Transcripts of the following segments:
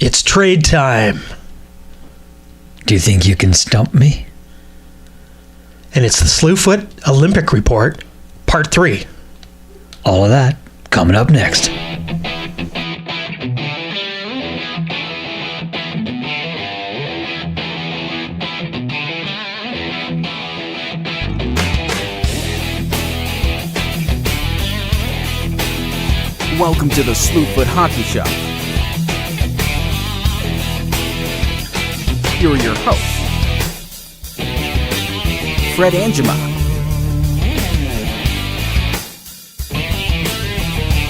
It's trade time. Do you think you can stump me? And it's the Slewfoot Olympic Report, Part 3. All of that coming up next. Welcome to the Slewfoot Hockey Show. Here are your hosts, Fred Angema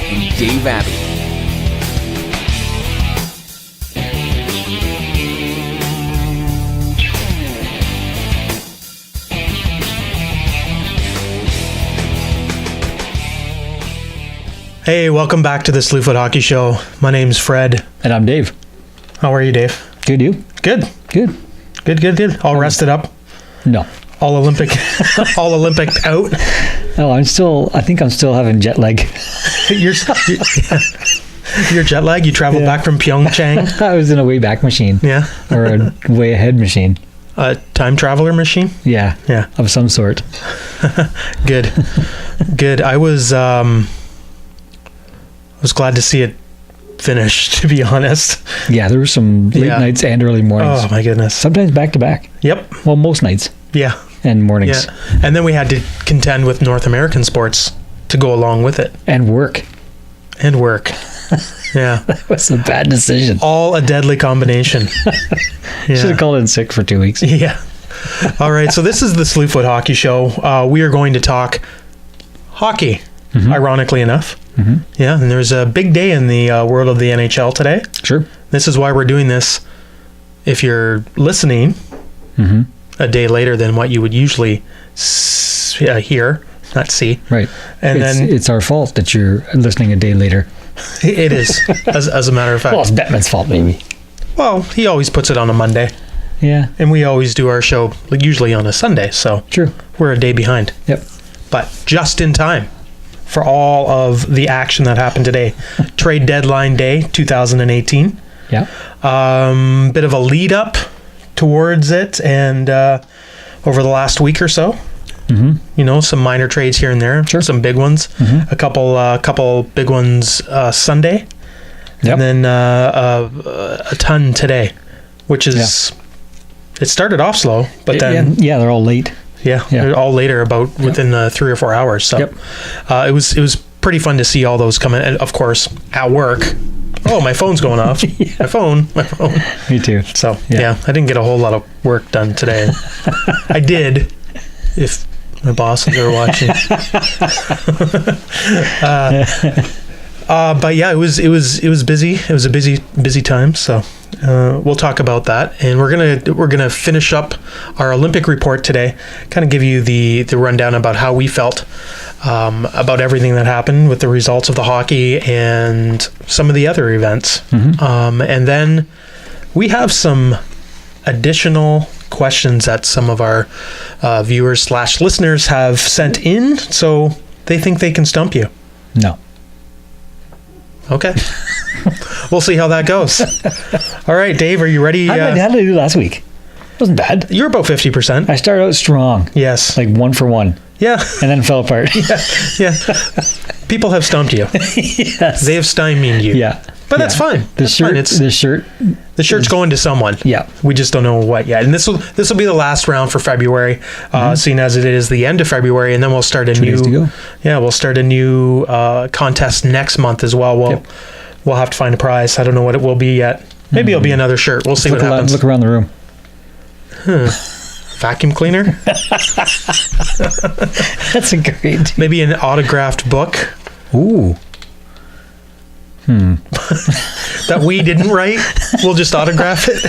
and Dave Abbey. Hey, welcome back to the Slewfoot Hockey Show. My name's Fred. And I'm Dave. How are you, Dave? Good, you? Good. Good. Good. All rested up? No. All Olympic out? Oh, I think I'm still having jet lag. Your jet lag? You traveled back from Pyeongchang? I was in a way back machine. Yeah. Or a way ahead machine. A time traveler machine? Yeah. Yeah. Of some sort. Good. I was glad to see it finish, to be honest. Yeah, there were some late nights and early mornings. Oh, my goodness. Sometimes back to back. Yep. Well, most nights. Yeah. And mornings. Yeah. And then we had to contend with North American sports to go along with it. And work. Yeah. That was a bad decision. All a deadly combination. Yeah. Should have called in sick for 2 weeks. Yeah. All right. So this is the Slewfoot Hockey Show. We are going to talk hockey, ironically enough. Mm-hmm. Yeah. And there's a big day in the world of the NHL today. Sure. This is why we're doing this. If you're listening a day later than what you would usually hear, not see. Right. And it's our fault that you're listening a day later. It is, as a matter of fact. Well, it's Bettman's fault, maybe. Well, he always puts it on a Monday. Yeah. And we always do our show usually on a Sunday, so True. We're a day behind. Yep. But just in time for all of the action that happened today. Trade deadline day, 2018. Yeah. Bit of a lead up towards it, and over the last week or so, some minor trades here and there. Sure. Some big ones. A couple big ones Sunday, Yep. and then a ton today, which is it started off slow, but then they're all late. they're all later, about within 3 or 4 hours. So it was pretty fun to see all those come in. And of course, at work. Oh, my phone's going off. My phone. Me too. So, I didn't get a whole lot of work done today. I did, if my bosses are watching. But yeah, it was busy. It was a busy time. So we'll talk about that, and we're gonna finish up our Olympic report today. Kind of give you the rundown about how we felt about everything that happened with the results of the hockey and some of the other events. And then we have some additional questions that some of our viewers / listeners have sent in, so they think they can stump you. No. Okay. We'll see how that goes. All right, Dave, are you ready? How did I do last week? Wasn't bad. You're about 50%. I started out strong. Yes. Like 1 for 1. Yeah. And then fell apart. Yeah. People have stumped you. Yes. They have stymied you. Yeah. But that's fine. The shirt's going to someone. Yeah. We just don't know what yet. And this will be the last round for February, seeing as it is the end of February, and then we'll start a 2 days to go. Yeah, we'll start a new contest next month as well. We'll have to find a prize. I don't know what it will be yet. Maybe it'll be another shirt. We'll see what happens. Look around the room. Vacuum cleaner? That's a great. Maybe an autographed book. Ooh. That we didn't write. We'll just autograph it.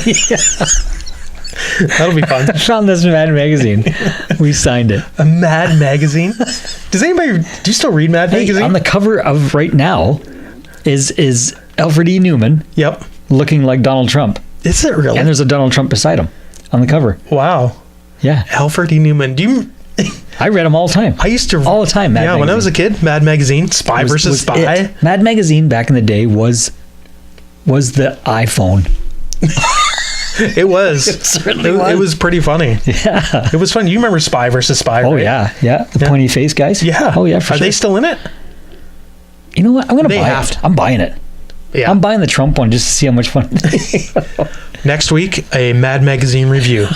That'll be fun. I found this Mad magazine. We signed it. A Mad magazine? Do you still read Mad magazine? On the cover of right now is Alfred E. Newman. Yep. Looking like Donald Trump. Is it really? And there's a Donald Trump beside him on the cover. Wow. Yeah. Alfred E. Newman. I read them all the time. I used to all the time. Mad magazine. When I was a kid, Mad magazine, Spy versus Spy. Mad magazine back in the day was was the iPhone. It was. It certainly was. It was pretty funny. Yeah. It was fun. You remember Spy versus Spy, Oh, right? yeah. The pointy face guys? Yeah. Oh, yeah, for Are sure. they still in it? You know what? I'm going to They buy have it. to. I'm buying it. Yeah. I'm buying the Trump one just to see how much fun it is. Next week, a Mad Magazine review.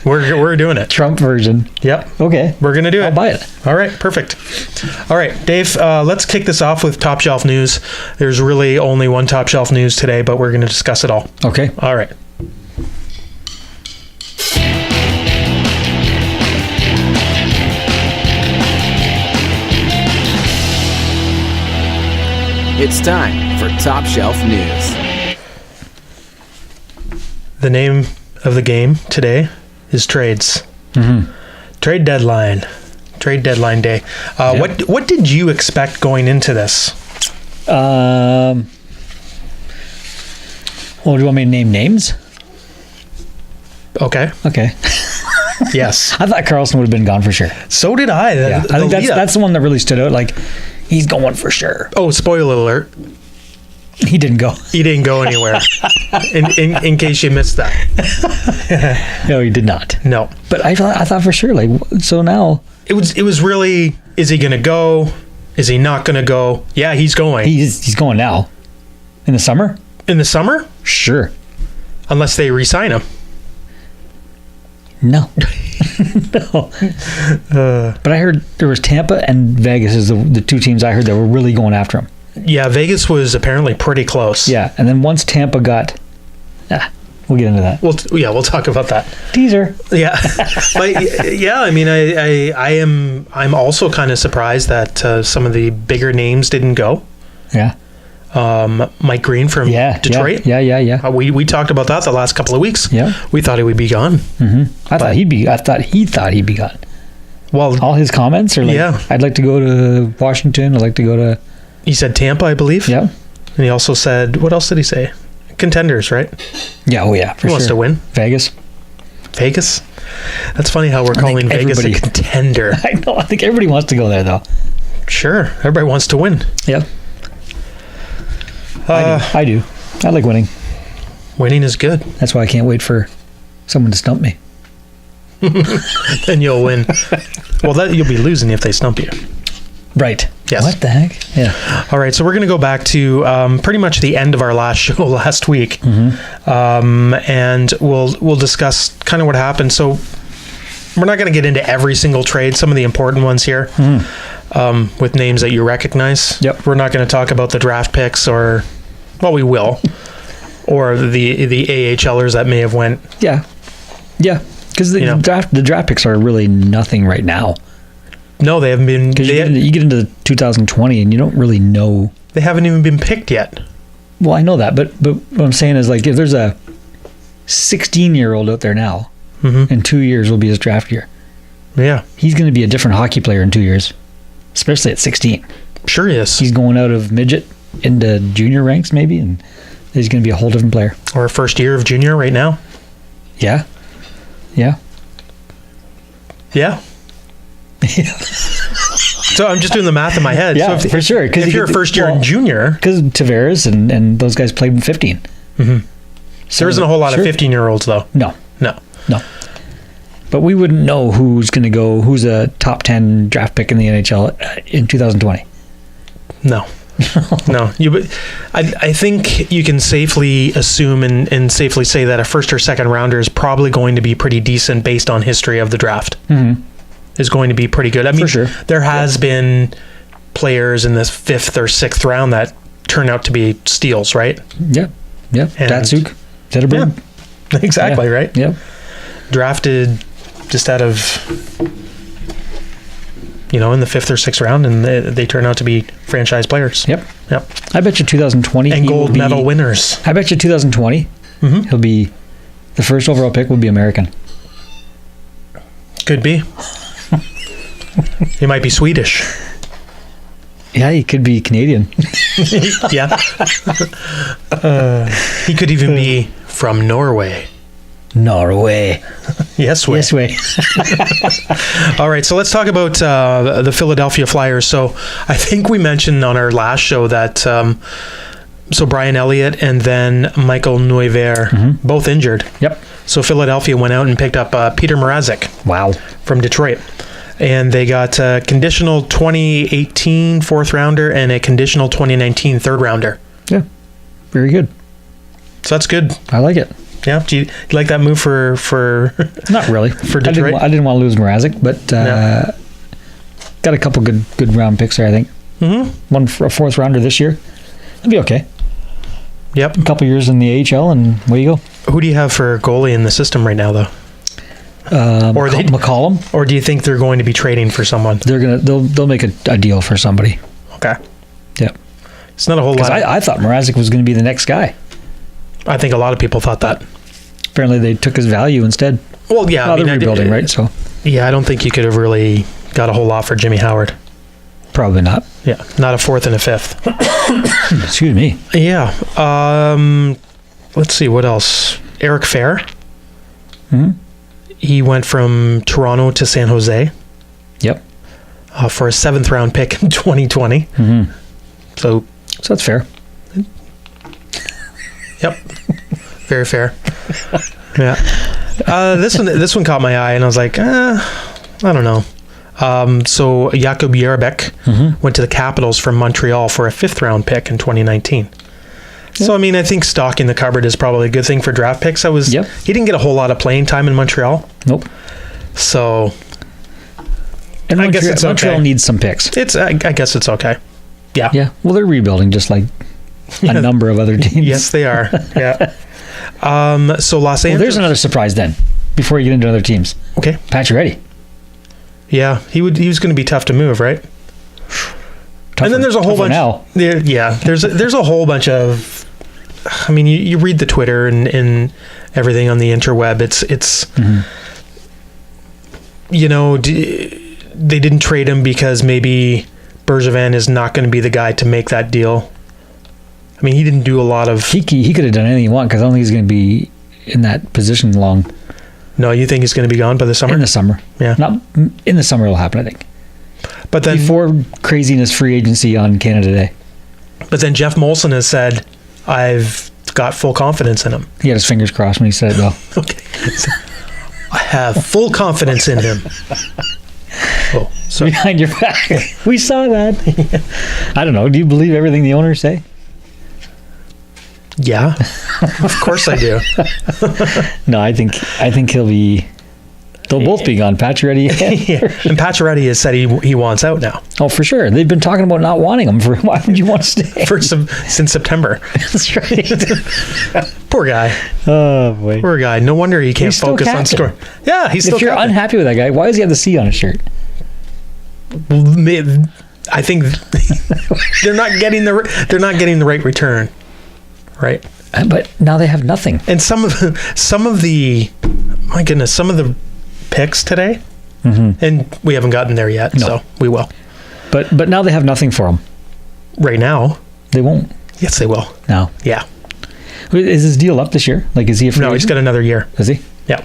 We're doing it. Trump version. Yep. Okay. We're going to do it. I'll buy it. All right, perfect. All right, Dave, let's kick this off with Top Shelf News. There's really only one Top Shelf News today, but we're going to discuss it all. Okay. All right. It's time for Top Shelf News. The name of the game today is trades. Mm-hmm. Trade deadline. Trade deadline day. Yeah. What did you expect going into this? Well, do you want me to name names? Okay. Okay. Yes. I thought Carlson would have been gone for sure. So did I. Yeah. I think that's the one that really stood out. Like, he's going for sure. Oh, spoiler alert. He didn't go. He didn't go anywhere. in case you missed that. No, he did not. No. But I thought for sure. Like, so now It was really, is he going to go? Is he not going to go? Yeah, he's going. he's going now. In the summer? In the summer? Sure. Unless they re-sign him. No. No. But I heard there was Tampa and Vegas is the two teams I heard that were really going after him. Yeah, Vegas was apparently pretty close. Yeah, and then once Tampa got, we'll get into that. We'll talk about that. Teaser. Yeah, but yeah, I mean, I'm also kind of surprised that some of the bigger names didn't go. Yeah. Mike Green from Detroit. Yeah. We talked about that the last couple of weeks. Yeah. We thought he would be gone. Mm-hmm. I thought he thought he'd be gone. Well, All his comments are like, Yeah. I'd like to go to Washington. I'd like to go to. he said Tampa, I believe. Yeah. And he also said, what else did he say? Contenders, right? Yeah. Oh yeah. For He wants sure. to win. Vegas. Vegas. That's funny how we're calling Vegas a everybody- contender. I know. I think everybody wants to go there though. Sure, everybody wants to win. Yep. I do. I like winning. Winning is good. That's why I can't wait for someone to stump me. Then you'll win. Well, you'll be losing if they stump you. Right. Yes. What the heck? Yeah. All right, so we're going to go back to pretty much the end of our last show last week, and we'll discuss kind of what happened. So we're not going to get into every single trade. Some of the important ones here, with names that you recognize. Yep. We're not going to talk about the draft picks, or well, we will, or the AHLers that may have went. Yeah. Yeah. Because the draft picks are really nothing right now. No, they haven't been. Because you get into 2020 and you don't really know. They haven't even been picked yet. Well, I know that, but what I'm saying is, like, if there's a 16-year-old out there now, in 2 years will be his draft year. Yeah, He's going to be a different hockey player in 2 years, especially at 16. sure he is. He's going out of midget into junior ranks maybe, and he's going to be a whole different player. Or a first year of junior right now. Yeah. Yeah. Yeah. So I'm just doing the math in my head. Yeah, so for sure. If you're a first year in junior, because Tavares and those guys played in 15. So there isn't a whole lot of 15-year-olds though. No. But we wouldn't know who's going to go, who's a top 10 draft pick in the NHL in 2020. No. No. I think you can safely assume and safely say that a first or second rounder is probably going to be pretty decent based on history of the draft. Is going to be pretty good. I mean, For sure. there has been players in this 5th or 6th round that turn out to be steals, right? Yeah. Datsuk, Zetterberg. Yeah. Exactly, Yeah. right? Yep. Drafted just out of, in the 5th or 6th round, and they turn out to be franchise players. Yep. Yep. I bet you 2020 And gold medal winners. I bet you 2020 he'll be the first overall pick will be American. Could be. He might be Swedish. Yeah, he could be Canadian. Yeah. He could even be from Norway. Norway. Yes, way. Yes, way. All right, so let's talk about the Philadelphia Flyers. So I think we mentioned on our last show that So Brian Elliott and then Michael Neuver, both injured. Yep. So Philadelphia went out and picked up Peter Mrazek Wow. from Detroit. And they got a conditional 2018 fourth rounder and a conditional 2019 third rounder. Yeah. Very good. So that's good. I like it. Yeah. Do you like that move for Not really. For Detroit? I didn't want to lose Mrazek, but got a couple good round picks there, I think. Mm-hmm. One for a fourth rounder this year. That'd be okay. Yep. A couple years in the AHL, and away you go. Who do you have for goalie in the system right now, though? Or McCollum. Or do you think they're going to be trading for someone? They'll make a deal for somebody. Okay. Yeah. It's not a whole lot. I thought Mrazek was going to be the next guy. I think a lot of people thought that. Apparently, they took his value instead. Well, yeah. They're rebuilding, right? So. Yeah, I don't think you could have really got a whole lot for Jimmy Howard. Probably not. Yeah, not a fourth and a fifth. Excuse me. Yeah. Let's see, what else? Eric Fair. Mm-hmm. He went from Toronto to San Jose. Yep. For a 7th round pick in 2020. Mm-hmm. So that's fair. Yep. Very fair. Yeah. This one caught my eye, and I was like, I don't know. So Jakub Jarabek went to the Capitals from Montreal for a 5th round pick in 2019. Yep. So, I mean, I think stocking the cupboard is probably a good thing for draft picks. He didn't get a whole lot of playing time in Montreal. Nope. So, and I guess it's okay. Montreal needs some picks. I guess it's okay. Yeah. Yeah. Well, they're rebuilding just like a number of other teams. Yes, they are. Yeah. So Los Angeles. Well, there's another surprise then. Before you get into other teams. Okay. Pacioretty. Yeah, he was going to be tough to move, right? And then there's a whole bunch. Now. Yeah, there's a whole bunch of. I mean, you read the Twitter and everything on the interweb. It's they didn't trade him because maybe Bergevin is not going to be the guy to make that deal. I mean, he didn't do a lot of. He could have done anything he wanted because I don't think he's going to be in that position long. No, you think he's going to be gone by the summer? In the summer. Yeah. Not in the summer it'll happen, I think. But then before craziness free agency on Canada Day. But then Jeff Molson has said, I've got full confidence in him. He had his fingers crossed when he said it, though. Okay. I have full confidence in him. Oh, sorry. Behind your back. We saw that. I don't know. Do you believe everything the owners say? Yeah, of course I do. No, I think he'll be. They'll both be gone. Pacioretty. Yeah. And Pacioretty has said he wants out now. Oh, for sure. They've been talking about not wanting him. Why would you want to stay? Since September. That's right. Poor guy. Oh boy. Poor guy. No wonder he can't focus on scoring. Yeah, he's still. If you're captain. unhappy with that guy, why does he have the C on his shirt? I think they're not getting the right return. Right, but now they have nothing. And some of the picks today, and we haven't gotten there yet, so we will. But now they have nothing for him. Right now, they won't. Yes, they will. No. Yeah. Is his deal up this year? Like, is he a free agent? He's got another year. Is he? Yeah.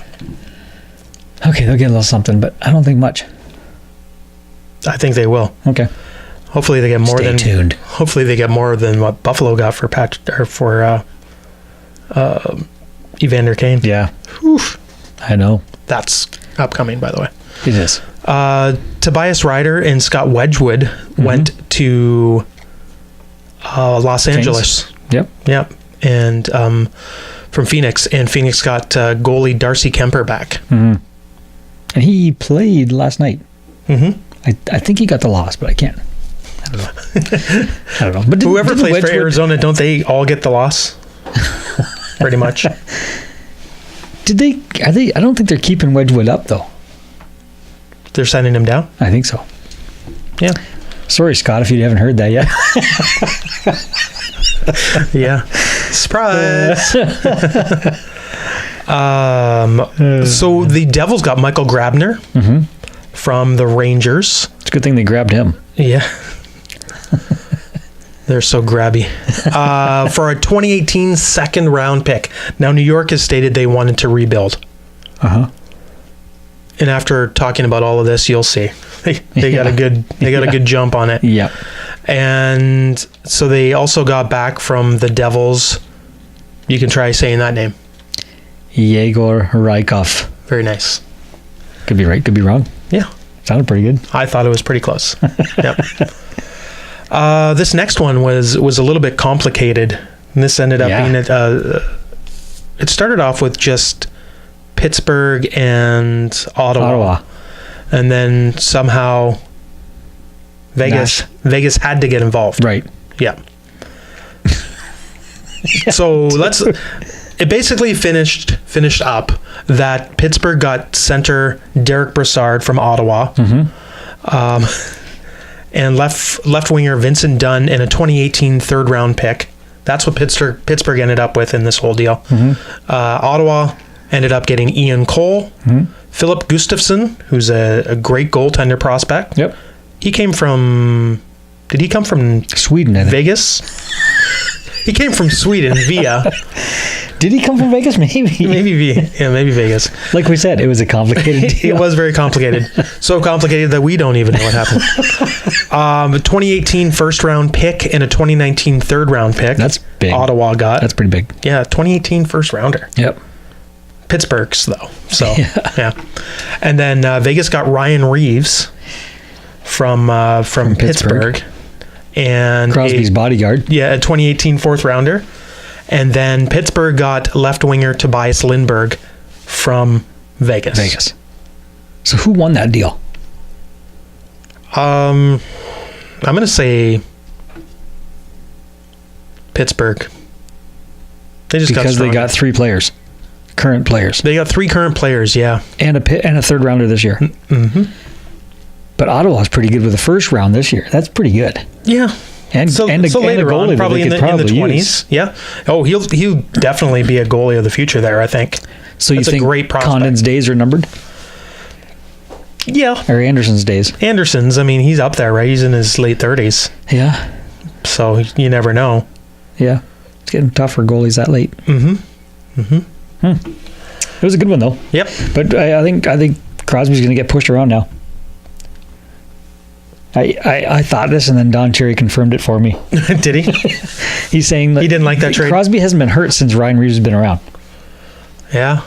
Okay, they'll get a little something, but I don't think much. I think they will. Okay. Hopefully they get more Stay tuned. Hopefully they get more than what Buffalo got for Evander Kane. Yeah. Oof. I know. That's upcoming, by the way. It is. Tobias Ryder and Scott Wedgwood went to Los Angeles. Yep. And from Phoenix, and Phoenix got goalie Darcy Kemper back. And he played last night. Mm-hmm. I think he got the loss, but I can't. I don't know. But whoever plays for Arizona, don't they all get the loss? Pretty much. Did they? Are they? I don't think they're keeping Wedgwood up though. They're sending him down? I think so. Yeah. Sorry, Scott, if you haven't heard that yet. Yeah. Surprise. So the Devils got Michael Grabner from the Rangers. It's a good thing they grabbed him. Yeah. They're so grabby. For a 2018 second round pick. Now, New York has stated they wanted to rebuild. And after talking about all of this, you'll see they got a good jump on it. Yeah. And so they also got back from the Devils. You can try saying that name. Yegor Rykov. Very nice. Could be right, could be wrong. Yeah. Sounded pretty good. I thought it was pretty close. Yep. This next one was a little bit complicated. And this ended up being it started off with just Pittsburgh and Ottawa. And then somehow Vegas had to get involved. Right. Yeah. So it basically finished up that Pittsburgh got center Derek Brassard from Ottawa. And left winger Vincent Dunn and a 2018 third round pick. That's what Pittsburgh ended up with in this whole deal. Ottawa ended up getting Ian Cole, Philip Gustafsson, who's a great goaltender prospect. Yep. He came from. Did he come from Sweden? I think. Vegas. He came from Sweden via. Did he come from Vegas? Maybe maybe Vegas. Like we said, it was a complicated deal. It was very complicated. So complicated that we don't even know what happened. A 2018 first round pick and a 2019 third round pick. That's big. Ottawa got. That's pretty big. Yeah, 2018 first rounder. Yep. Pittsburgh's though. So yeah. And then Vegas got Ryan Reeves from Pittsburgh. And Crosby's bodyguard. Yeah, a 2018 fourth rounder. And then Pittsburgh got left winger Tobias Lindbergh from Vegas. So who won that deal? I'm going to say Pittsburgh. They got 3 players, current players. They got 3 current players, yeah. And a third rounder this year. Mm-hmm. But Ottawa's pretty good with the first round this year. That's pretty good. Yeah. And later on, probably in the 20s. Use. Yeah. Oh, he'll definitely be a goalie of the future there, I think. So That's you think a great prospect. Condon's days are numbered? Yeah. Or Anderson's days? Anderson's, I mean, he's up there, right? He's in his late 30s. Yeah. So you never know. Yeah. It's getting tough for goalies that late. It was a good one, though. Yep. But I think Crosby's going to get pushed around now. I thought this, and then Don Cherry confirmed it for me. Did he? He's saying that he didn't like that trade. Crosby hasn't been hurt since Ryan Reeves has been around. Yeah,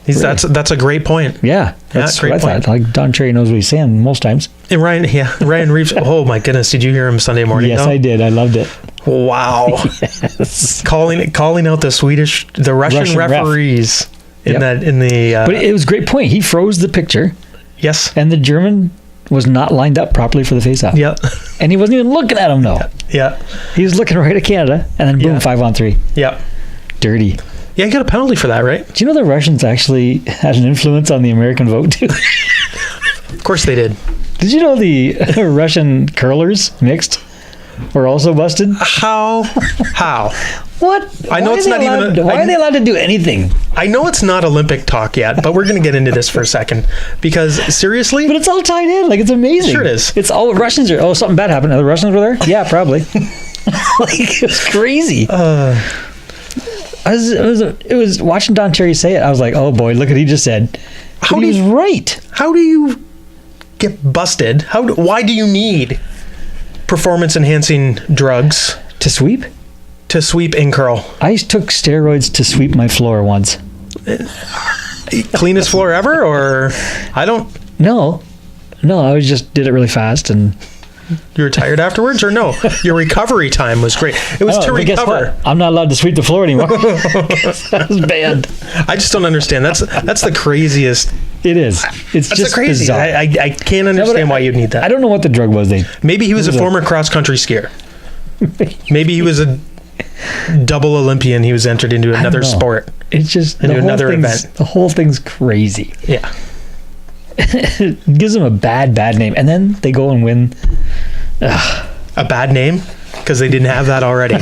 Really? That's a great point. Yeah, that's great what I point. thought. Like Don Cherry knows what he's saying most times. And Ryan Reeves. Oh my goodness, did you hear him Sunday morning? Yes, though? I did. I loved it. Wow. Yes. calling out the Russian referees Yep. in the. But it was a great point. He froze the picture, yes. and the German was not lined up properly for the faceoff. Yeah. And he wasn't even looking at him, though. Yeah. He was looking right at Canada, and then boom, Yeah. 5-on-3. Yeah. Dirty. Yeah, you got a penalty for that, right? Do you know the Russians actually had an influence on the American vote, too? Of course they did. Did you know the Russian curlers, mixed, were also busted? How? What? I know Why it's are not they even allowed- Why are they allowed to do anything? I know it's not Olympic talk yet, but we're going to get into this for a second. Because, seriously? But it's all tied in. Like, it's amazing. Sure it is. It's all Russians are, something bad happened. Are the Russians were there? Yeah, probably. Like, it was crazy. It was watching Don Cherry say it. I was like, oh boy, look what he just said. But he was right. How do you get busted? Why do you need performance-enhancing drugs To sweep? to sweep and curl? I took steroids to sweep my floor once. Cleanest floor ever, or I don't. No, I just did it really fast, and You were tired afterwards, or no? Your recovery time was great. It was to but guess recover. what? I'm not allowed to sweep the floor anymore. That was banned. I just don't understand. That's the craziest. It is. It's That's just crazy. bizarre. I can't understand why you'd need that. I don't know what the drug was. Maybe he was a former cross-country skier. Maybe he was a double Olympian. He was entered into another know. sport. It's just Into another event. The whole thing's crazy. Yeah. It gives them a bad name, and then they go and win. A bad name? Because they didn't have that already.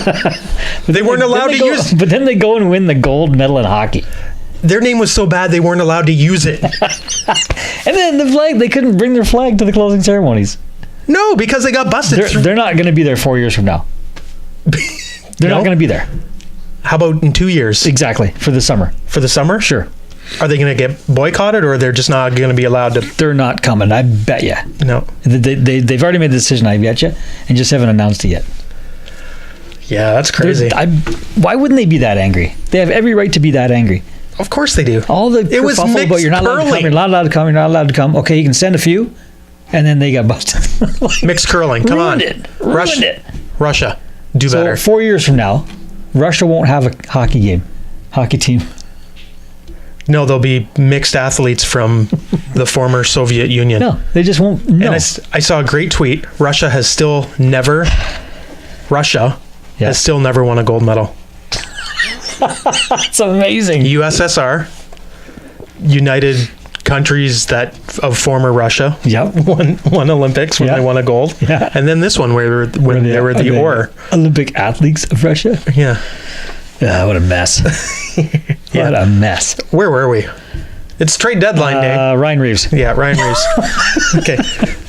They weren't allowed to use. But then they go and win the gold medal in hockey. Their name was so bad they weren't allowed to use it. And then the flag, they couldn't bring their flag to the closing ceremonies. No, because they got busted. They're not going to be there 4 years from now. They're not going to be there. How about in 2 years? Exactly. For the summer. For the summer? Sure. Are they going to get boycotted, or they're just not going to be allowed to? They're not coming. I bet you. No. They've already made the decision. I bet you, and just haven't announced it yet. Yeah, that's crazy. Why wouldn't they be that angry? They have every right to be that angry. Of course they do. All the it was kerfuffle about you're not allowed to come, you're not allowed to come, you're not allowed to come. Okay, you can send a few, and then they got busted. Mixed curling. Come on. Ruined it. Russia, do better. 4 years from now, Russia won't have a hockey team. No, there'll be mixed athletes from the former Soviet Union. No, they just won't. No. And I saw a great tweet. Russia has still never won a gold medal. That's amazing. USSR, United Countries of former Russia, won Olympics when they won a gold. Yeah. And then this one where they were the Olympic athletes of Russia. Yeah. What a mess. What a mess. Where were we? It's trade deadline day. Ryan Reeves. Yeah, Ryan Reeves. Okay.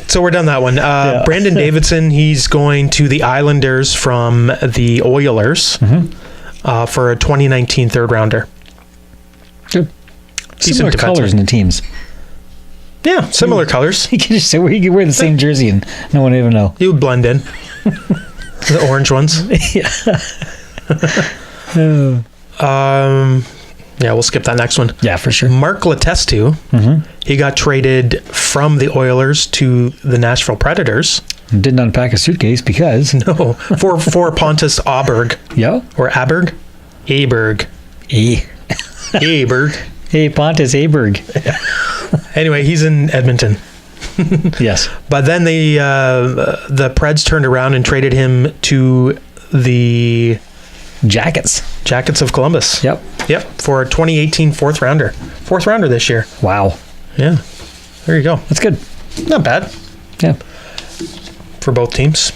So we're done that one. Brandon Davidson, he's going to the Islanders from the Oilers for a 2019 third rounder. Good. Similar colors in the teams. Yeah, similar colors. You could just say he could wear the same jersey and no one would even know. He would blend in. The orange ones. Yeah, we'll skip that next one. Yeah, for sure. Mark Letestu, he got traded from the Oilers to the Nashville Predators. Didn't unpack a suitcase because... No, for Pontus Aberg. Yeah. Or Aberg? Aberg. Aberg. Hey, Pontus Aberg. Anyway, he's in Edmonton. Yes. But then the Preds turned around and traded him to the... Jackets of Columbus. Yep, for a 2018 fourth rounder this year. Wow. Yeah, there you go. That's good. Not bad. Yeah, for both teams.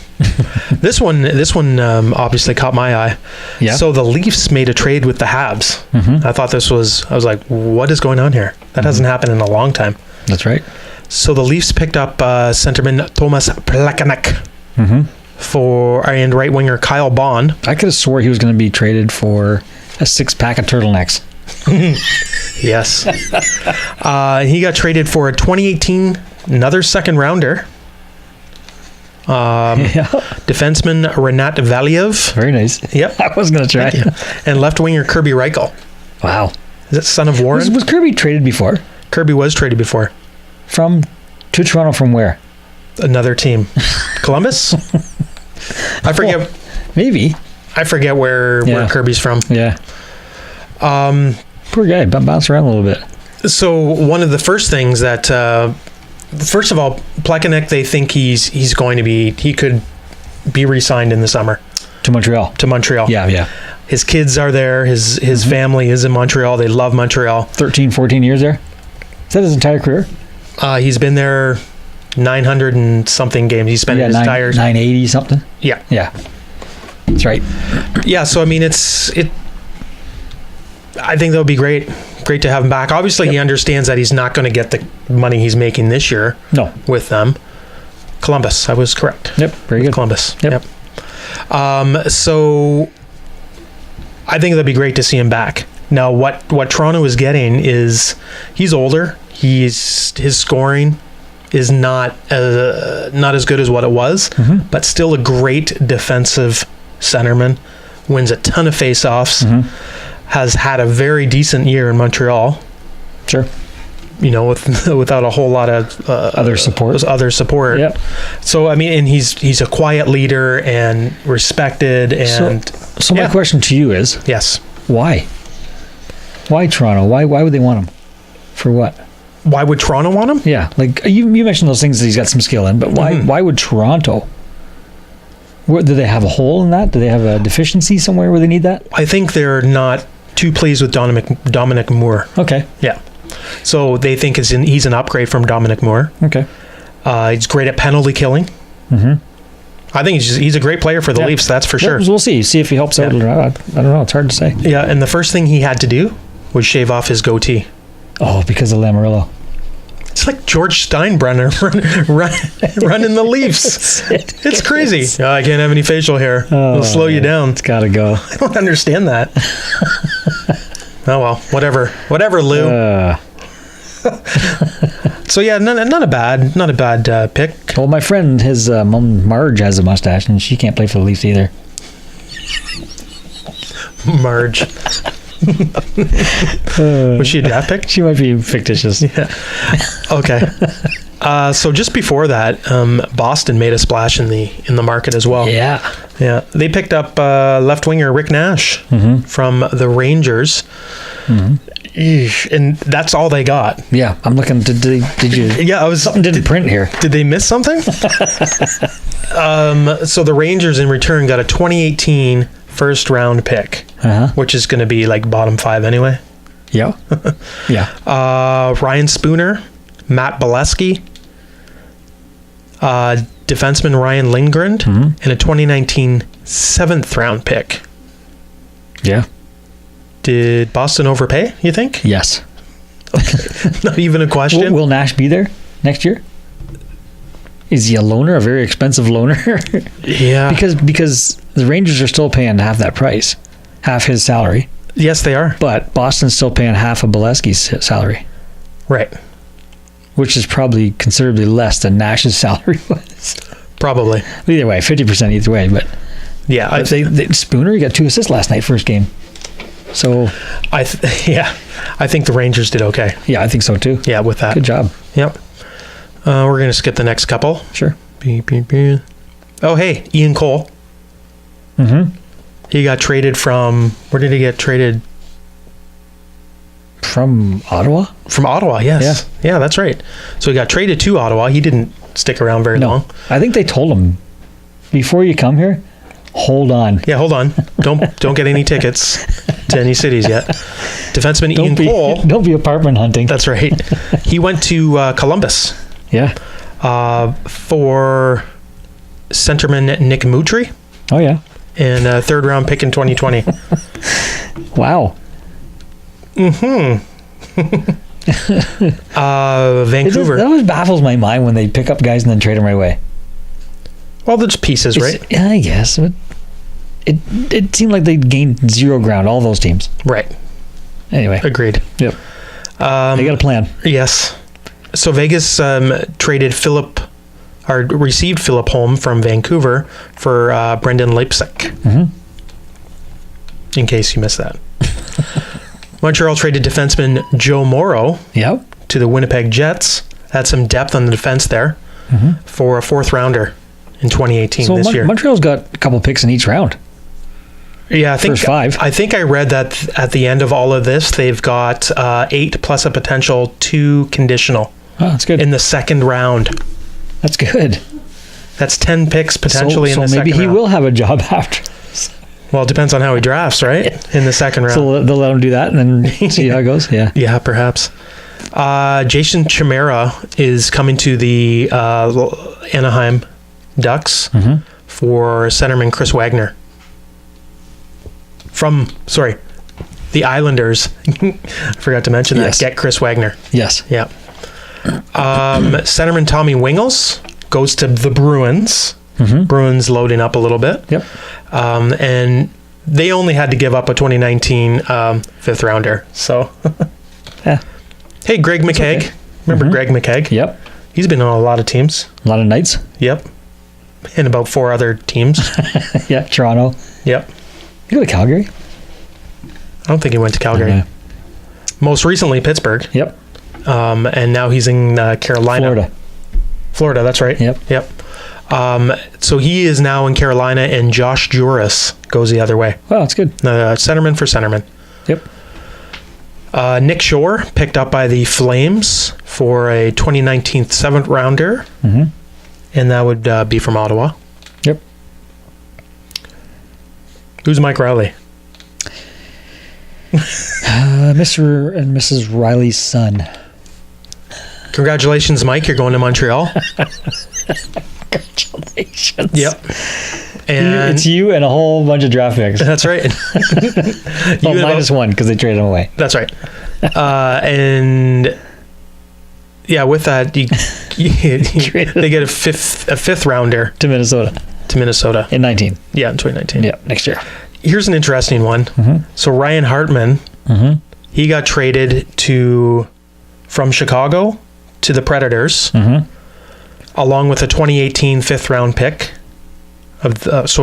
This one obviously caught my eye. Yeah. So the Leafs made a trade with the Habs. I thought I was like, what is going on here? That hasn't happened in a long time. That's right. So the Leafs picked up centerman Thomas Plekanec. And right winger Kyle Bond. I could have swore he was going to be traded for a 6-pack of turtlenecks. Yes. He got traded for a 2018 another second rounder. Defenseman Renat Valiev. Very nice. Yep. I was going to try. And left winger Kirby Reichel. Wow. Is that son of Warren? Was Kirby traded before? Kirby was traded before. To Toronto from where? Another team. Columbus? I forget. Well, maybe. I forget where Kirby's from. Yeah. Poor guy, bounced around a little bit. So one of the first things that, first of all, Plekanec, they think he could be re-signed in the summer. To Montreal. Yeah. His kids are there. His family is in Montreal. They love Montreal. 13, 14 years there? Is that his entire career? He's been there 900 and something games. He spent his entire 980 something. Yeah, that's right. Yeah, so I mean, I think that would be great to have him back. Obviously, he understands that he's not going to get the money he's making this year. No, with them. Columbus, I was correct. Yep, very good. Columbus. Yep. So I think that'd be great to see him back. Now, what Toronto is getting is he's older. His scoring is not as good as what it was, but still a great defensive centerman. Wins a ton of faceoffs. Has had a very decent year in Montreal. Sure. Without a whole lot of other support. Yep. So I mean, and he's a quiet leader and respected. And so my question to you is, yes, why Toronto? Why would they want him? For what? Why would Toronto want him? Yeah, like you mentioned those things that he's got some skill in, but why would Toronto? Do they have a hole in that? Do they have a deficiency somewhere where they need that? I think they're not too pleased with Dominic Moore. Okay. Yeah. So they think he's an upgrade from Dominic Moore. Okay. He's great at penalty killing. I think he's a great player for the Leafs, that's for sure. We'll see. See if he helps out or not. I don't know. It's hard to say. Yeah, and the first thing he had to do was shave off his goatee. Oh, because of Lamoriello. It's like George Steinbrenner running the Leafs. It's crazy. I can't have any facial hair. It'll slow you down. It's got to go. I don't understand that. Oh well, whatever, Lou. So yeah, not a bad pick. Well, my friend, his mom Marge has a mustache, and she can't play for the Leafs either. Marge. Was she a draft pick? She might be fictitious. Yeah. Okay. So just before that, Boston made a splash in the market as well. Yeah. Yeah. They picked up left winger Rick Nash from the Rangers. Eesh, and that's all they got. Yeah, I'm looking. Did you? Yeah, something didn't print here. Did they miss something? So the Rangers in return got a 2018 first round pick, which is going to be like bottom 5 anyway. Yeah. Yeah. Ryan Spooner, Matt Bolesky, defenseman Ryan Lindgren, and a 2019 7th round pick. Yeah. Did Boston overpay, you think? Yes. Okay. Not even a question. Will Nash be there next year? Is he a loaner, a very expensive loaner? Yeah. Because the Rangers are still paying half that price, half his salary. Yes, they are. But Boston's still paying half of Bolesky's salary. Right. Which is probably considerably less than Nash's salary was. Probably. Either way, 50% either way. But yeah, Spooner, he got 2 assists last night, first game. So I think the Rangers did okay. Yeah, I think so too. Yeah, with that. Good job. Yep. We're going to skip the next couple. Sure. Oh, hey, Ian Cole. He got traded from, where did he get traded? From Ottawa? From Ottawa, yes. Yeah, that's right. So he got traded to Ottawa. He didn't stick around very long. I think they told him, before you come here, hold on. Yeah, hold on. Don't get any tickets to any cities yet. Defenseman Ian Cole. Don't be apartment hunting. That's right. He went to Columbus. Yeah. For centerman Nick Mutry. Oh, yeah. And a 3rd round pick in 2020. Wow. Vancouver. That always baffles my mind when they pick up guys and then trade them right away. Well, there's pieces, right? Yeah, I guess. But it seemed like they gained 0 ground, all those teams. Right. Anyway. Agreed. Yep. They got a plan. Yes. So Vegas received Philip Holm from Vancouver for Brendan Leipsic. In case you missed that. Montreal traded defenseman Joe Morrow to the Winnipeg Jets. Had some depth on the defense there for a 4th rounder in 2018 this year. Montreal's got a couple picks in each round. Yeah, I think First 5. I think I read that at the end of all of this, they've got 8 plus a potential 2 conditional. Oh, that's good. In the 2nd round. That's good. That's 10 picks potentially in the 2nd round. So maybe he will have a job after. Well, it depends on how he drafts, right? In the 2nd round. So they'll let him do that and then see how it goes? Yeah. Yeah, perhaps. Jason Chimera is coming to the Anaheim Ducks for centerman Chris Wagner. The Islanders. I forgot to mention that. Yes. Get Chris Wagner. Yes. Yeah. Centerman Tommy Wingels goes to the Bruins. Bruins loading up a little bit. Yep. And they only had to give up a 2019 5th rounder. So, yeah. Hey, Greg McKegg. Okay. Remember Greg McKegg? Yep. He's been on a lot of teams. A lot of nights. Yep. And about 4 other teams. Yeah, Toronto. Yep. You go to Calgary? I don't think he went to Calgary. Okay. Most recently, Pittsburgh. Yep. And now he's in Carolina. Florida, that's right. Yep. So he is now in Carolina, and Josh Juris goes the other way. Wow, that's good. Centerman for centerman. Yep. Nick Shore picked up by the Flames for a 2019 7th rounder, and that would be from Ottawa. Yep. Who's Mike Riley? Mr. and Mrs. Riley's son. Congratulations, Mike. You're going to Montreal. Congratulations. Yep. And it's you and a whole bunch of draft picks. That's right. Well, minus 1 because they traded him away. That's right. And yeah, with that, they get a fifth rounder to Minnesota. In 19. Yeah, in 2019. Yeah, next year. Here's an interesting one. So Ryan Hartman He got traded from Chicago to the Predators, along with a 2018 fifth-round pick of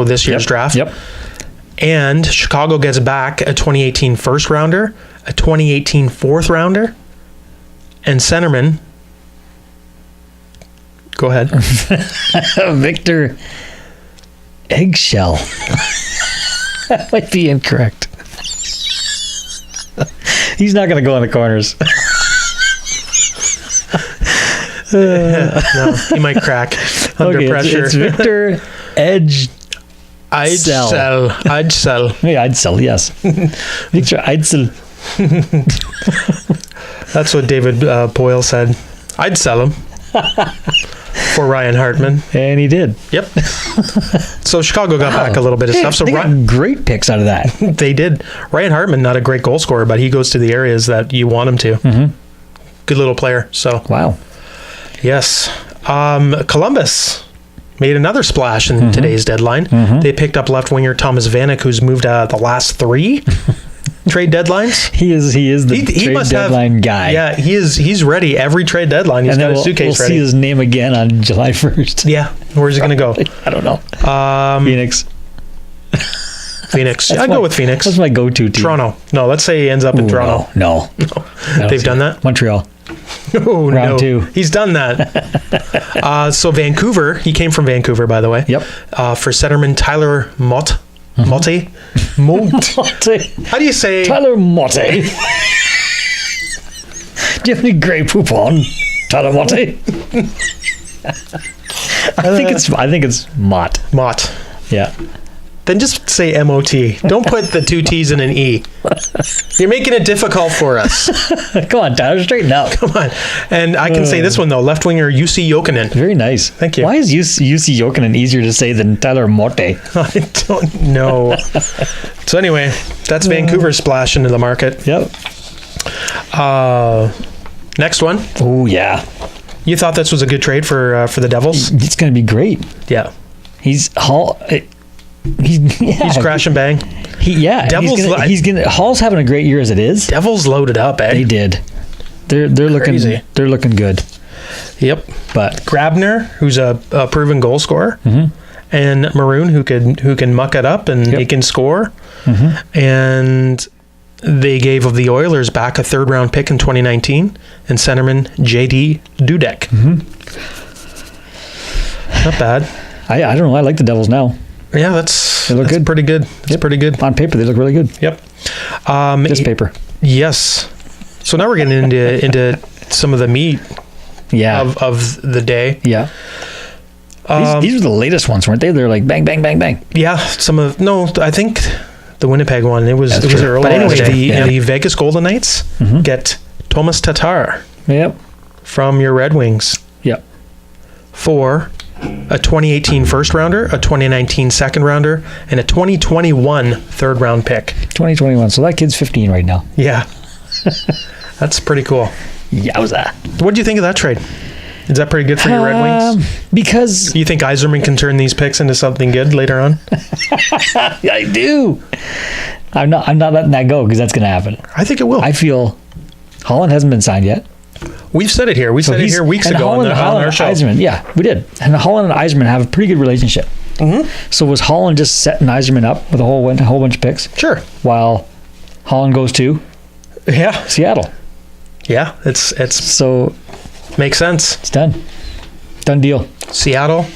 this year's draft. Yep. And Chicago gets back a 2018 first-rounder, a 2018 fourth-rounder, and centerman. Go ahead. Victor Eggshell. That might be incorrect. He's not going to go in the corners. No, he might crack under pressure. It's Victor Edsel. Edsel. Yeah, Edsel, yes. Victor Edsel. That's what David Boyle said. I'd sell him for Ryan Hartman. And he did. Yep. So Chicago got back a little bit of stuff. So they got great picks out of that. They did. Ryan Hartman, not a great goal scorer, but he goes to the areas that you want him to. Good little player. So wow. Yes. Columbus made another splash in today's deadline. They picked up left winger Thomas Vanek, who's moved the last 3 trade deadlines. He is the trade deadline guy. Yeah, he's ready every trade deadline. He's got his suitcase we'll ready. See his name again on July 1st. Yeah. Where's he going to go? I don't know. Phoenix. Phoenix. I'd go with Phoenix. That's my go-to team. Toronto. No, let's say he ends up in Toronto. No. They've done that? Montreal. Oh, Round 2. He's done that. So Vancouver, he came from Vancouver, by the way. Yep. For centerman Tyler Motte. Motte? How do you say? Tyler Motte. Do you have any Grey Poupon? Tyler Motte. I think it's Mott. Mott. Yeah. Then just say M-O-T. Don't put the 2 T's and an E. You're making it difficult for us. Come on, Tyler, straighten up. Come on. And I can say this one, though. Left winger UC Jokinen. Very nice. Thank you. Why is UC Jokinen easier to say than Tyler Motte? I don't know. So anyway, that's Vancouver's splash into the market. Yep. Next one. Oh, yeah. You thought this was a good trade for the Devils? It's going to be great. Yeah. He's crash and bang. Hall's having a great year as it is. Devils loaded up, eh? They did. They're looking good. Yep. But Grabner, who's a proven goal scorer, and Maroon, who can muck it up and he can score. And they gave of the Oilers back a 3rd round pick in 2019 and centerman JD Dudek. Not bad. I don't know. I like the Devils now. Yeah, that's good. Pretty good. It's pretty good. On paper, they look really good. Yep. This paper. Yes. So now we're getting into some of the meat of the day. Yeah. These were the latest ones, weren't they? They're like bang, bang, bang, bang. Yeah. I think the Winnipeg one, it was early. But anyway, the Vegas Golden Knights get Thomas Tatar. Yep. From your Red Wings. Yep. For a 2018 first rounder, a 2019 second rounder, and a 2021 third round pick. 2021. So that kid's 15 right now. Yeah. That's pretty cool. Yowza. What do you think of that trade? Is that pretty good for your Red Wings? Because you think Yzerman can turn these picks into something good later on? I do. I'm not letting that go because that's going to happen. I think it will. I feel Holland hasn't been signed yet. We've said it here. We said it here weeks ago on our show. Yzerman, yeah, we did. And Holland and Yzerman have a pretty good relationship. So was Holland just setting Yzerman up with a whole bunch of picks? Sure. While Holland goes to Seattle. Yeah, it's so makes sense. It's done. Done deal. Seattle,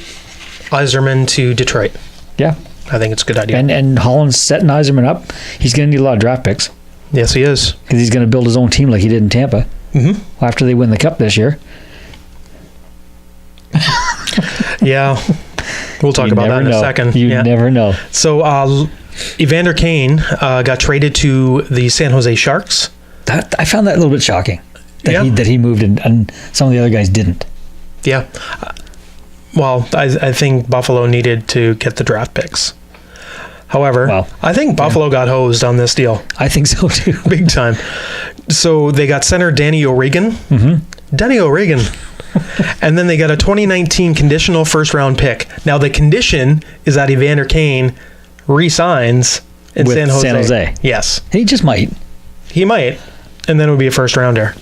Yzerman to Detroit. Yeah. I think it's a good idea. And Holland's setting Yzerman up. He's going to need a lot of draft picks. Yes, he is. Because he's going to build his own team like he did in Tampa. After they win the Cup this year. Yeah. We'll talk about that in a second. You never know. So Evander Kane got traded to the San Jose Sharks. I found that a little bit shocking. That he moved and some of the other guys didn't. Yeah. Well, I think Buffalo needed to get the draft picks. However, I think Buffalo got hosed on this deal. I think so too. Big time. So they got center Danny O'Regan. Danny O'Regan. And then they got a 2019 conditional first round pick. Now the condition is that Evander Kane re-signs in with San Jose. San Jose. Yes. He just might. He might. and then it would be a first rounder.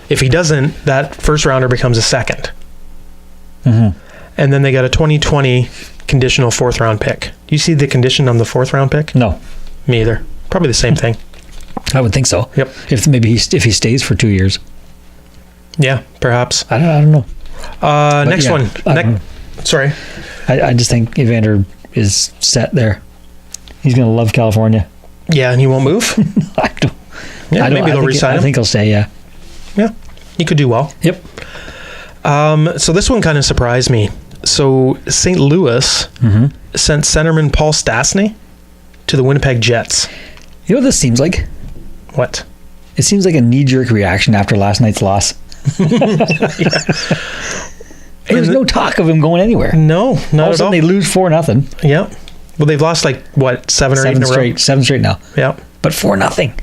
If he doesn't, that first rounder becomes a second. Mm-hmm. And then they got a 2020 conditional fourth round pick. Do you see the condition on the fourth round pick? No, Me either. Probably the same thing. I would think so. Yep. If he stays for 2 years, Yeah, perhaps. I don't know. Next yeah, one. Sorry. I just think Evander is set there. He's going to love California. Yeah, and he won't move? I don't. Yeah, maybe they'll resign I him. think he'll stay. Yeah. Yeah, he could do well. Yep. So this one kind of surprised me. So St. Louis sent centerman Paul Stastny to the Winnipeg Jets. You know what this seems like? What? It seems like a knee-jerk reaction after last night's loss. There's no talk of him going anywhere. No, All not of a at sudden all. they lose 4-0. Yeah. Well, they've lost like, what, seven or eight in a row? Seven straight now. Yeah. But 4-0.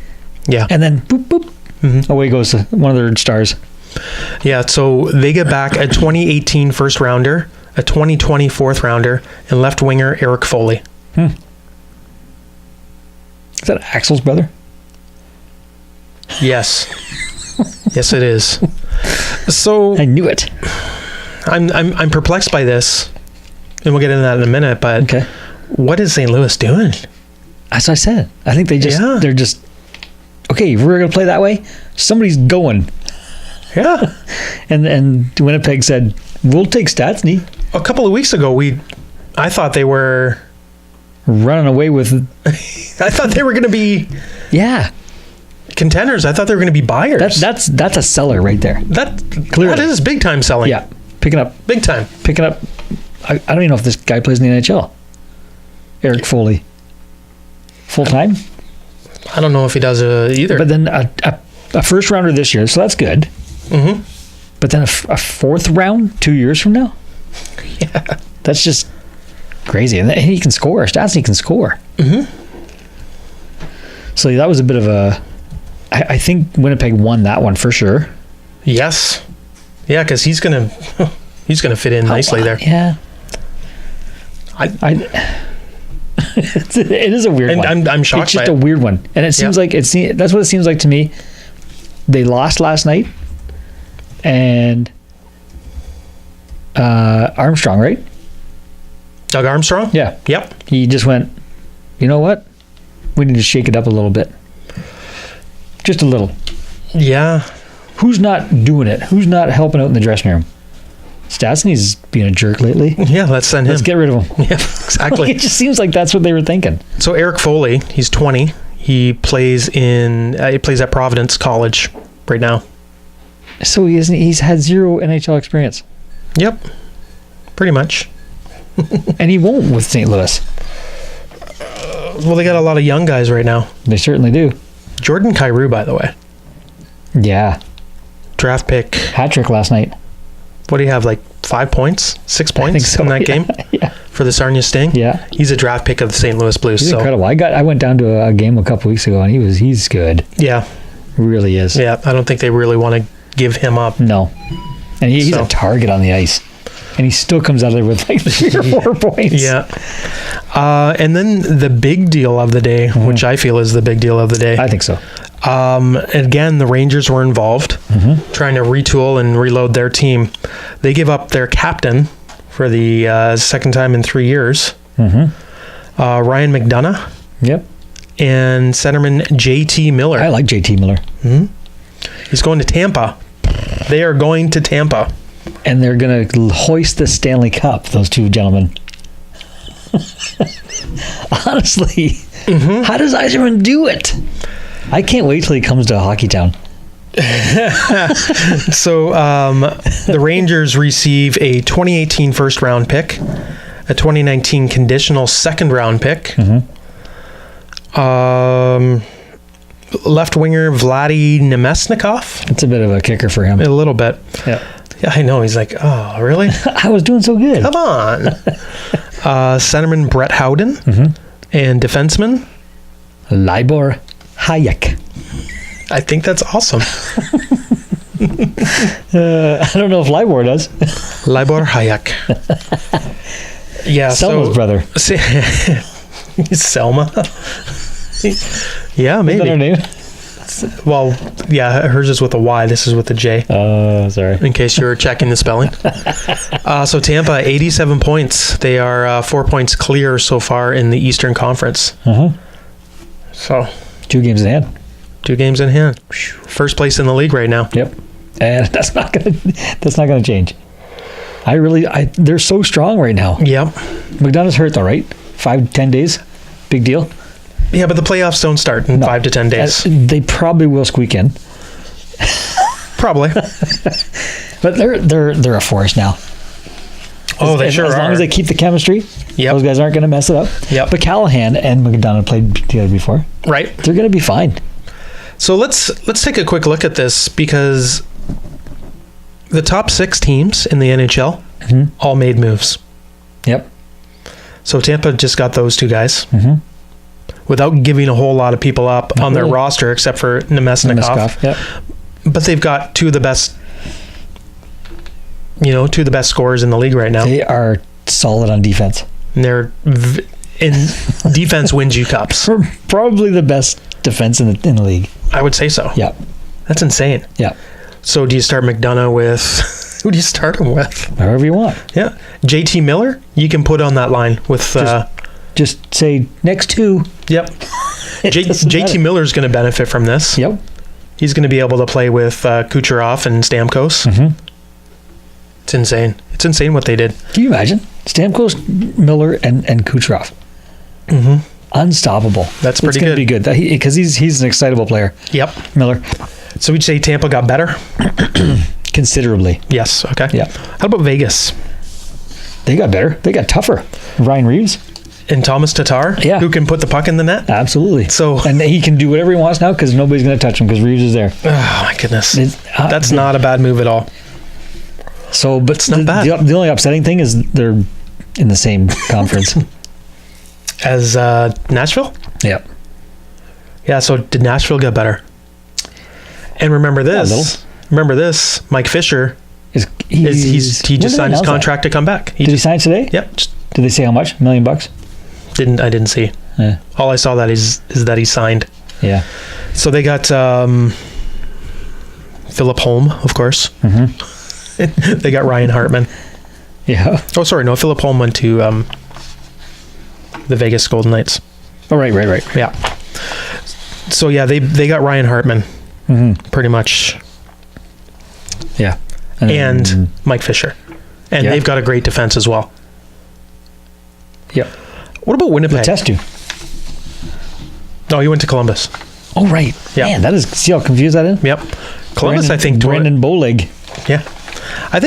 Yeah. And then boop, boop. Away goes one of their stars. Yeah, so they get back a 2018 first rounder, a 2020 fourth rounder, and left winger Eric Foley. Is that Axel's brother? Yes. Yes, it is. So I knew it. I'm perplexed by this, and we'll get into that in a minute, but Okay. what is St. Louis doing? As I said, I think they're just, okay, if we're going to play that way, somebody's going. Yeah. And Winnipeg said, we'll take Stastny. A couple of weeks ago, I thought they were Running away with, I thought they were going to be yeah. contenders. I thought they were going to be buyers. That's a seller right there. That is big time selling. Yeah. Picking up. Big time. I don't even know if this guy plays in the NHL. Eric Foley. Full time? I don't know if he does either. But then a first rounder this year, so that's good. Mm-hmm. But then a fourth round 2 years from now? Yeah. That's just crazy. And he can score. Stastny can score. Mm-hmm. So that was a bit of a... I think Winnipeg won that one for sure. Yes. Yeah, because he's gonna fit in nicely there. Yeah. It is a weird And one. I'm shocked It's just by a it. weird one. And it seems like that's what it seems like to me. They lost last night. And Armstrong, right? Doug Armstrong? Yeah. Yep. He just went, you know what? We need to shake it up a little bit. Just a little. Yeah. Who's not doing it? Who's not helping out in the dressing room? Stastny's being a jerk lately. Yeah, let's send him. Let's get rid of him. Yeah, exactly. It just seems like that's what they were thinking. So Eric Foley, he's 20. He plays at Providence College right now. So he's had zero NHL experience. Yep. Pretty much. And he won't with St. Louis. Well, they got a lot of young guys right now. They certainly do. Jordan Kyrou, by the way. Yeah. Draft pick. Hat trick last night. What do you have, like 5 points? 6 points think so, in that yeah. game? Yeah. For the Sarnia Sting? Yeah. He's a draft pick of the St. Louis Blues. He's so incredible. I went down to a game a couple weeks ago and he's good. Yeah. Really is. Yeah. I don't think they really want to give him up. No. And he's So- a target on the ice. And he still comes out of there with like 3 or 4 points. Yeah. And then the big deal of the day, which I feel is the big deal of the day. I think so. Again, the Rangers were involved, trying to retool and reload their team. They give up their captain for the second time in 3 years, Ryan McDonough, Yep. and centerman JT Miller. I like JT Miller. He's going to Tampa. They are going to Tampa. And they're going to hoist the Stanley Cup, those two gentlemen. Honestly, how does Yzerman do it? I can't wait till he comes to Hockeytown. So the Rangers receive a 2018 first round pick, a 2019 conditional second round pick, left winger Vladdy Nemesnikov. It's a bit of a kicker for him. A little bit. Yeah. Yeah, I know. He's like, oh, really? I was doing so good. Come on. Centerman Brett Howden and defenseman. Libor Hayek. I think that's awesome. I don't know if Libor does. Libor Hayek. Yeah, Selma's brother. Selma. Yeah, Is maybe. that her name? Well, yeah, hers is with a Y. This is with a J. Oh, sorry. In case you were checking the spelling. So Tampa, 87 points. They are 4 points clear so far in the Eastern Conference. So 2 games in hand. 2 games in hand. First place in the league right now. Yep. And that's not gonna change. They're so strong right now. Yep. McDonough's hurt though, right? 5-10 days. Big deal. Yeah, but the playoffs don't start in 5 to 10 days. They probably will squeak in. Probably. But they're a force now. Oh, they sure are. As long as they keep the chemistry, those guys aren't going to mess it up. Yep. But Callahan and McDonough played together before. Right. They're going to be fine. So let's take a quick look at this, because the top 6 teams in the NHL all made moves. Yep. So Tampa just got those 2 guys without giving a whole lot of people up on their roster, except for Nemesnikov. Yep. But they've got 2 of the best, 2 of the best scorers in the league right now. They are solid on defense. And they're in defense wins you cups. Probably the best defense in the league. I would say so. Yep. That's insane. Yep. So do you start McDonough with who do you start him with? However you want. Yeah. JT Miller, you can put on that line with just say next 2. Yep. JT Miller's going to benefit from this. Yep. He's going to be able to play with Kucherov and Stamkos. It's insane. It's insane what they did. Can you imagine? Stamkos, Miller, and Kucherov. Unstoppable. That's pretty good. It's going to be good. Because he's an excitable player. Yep. Miller. So we'd say Tampa got better? Considerably. Yes. Okay. Yeah. How about Vegas? They got better. They got tougher. Ryan Reeves. And Thomas Tatar? Yeah. Who can put the puck in the net? Absolutely. So, and he can do whatever he wants now because nobody's going to touch him because Reeves is there. Oh, my goodness. That's not a bad move at all. So, but it's not bad. The only upsetting thing is they're in the same conference. As Nashville? Yep. Yeah, so did Nashville get better? And remember this. Mike Fisher, he just signed his contract to come back. Did he sign today? Yep. Did they say how much? $1 million? I didn't see. Yeah. All I saw that is that he signed. Yeah. So they got Philip Holm, of course. They got Ryan Hartman. Yeah. Oh, sorry, no. Philip Holm went to the Vegas Golden Knights. Oh, right. Yeah. So yeah, they got Ryan Hartman, pretty much. Yeah. And Mike Fisher, and they've got a great defense as well. Yep. What about Winnipeg? Letestu. No, he went to Columbus. Oh, right. Yeah. Man, that is. See how confused that is? Yep. Columbus, I think. Brandon Bowleg. Yeah. I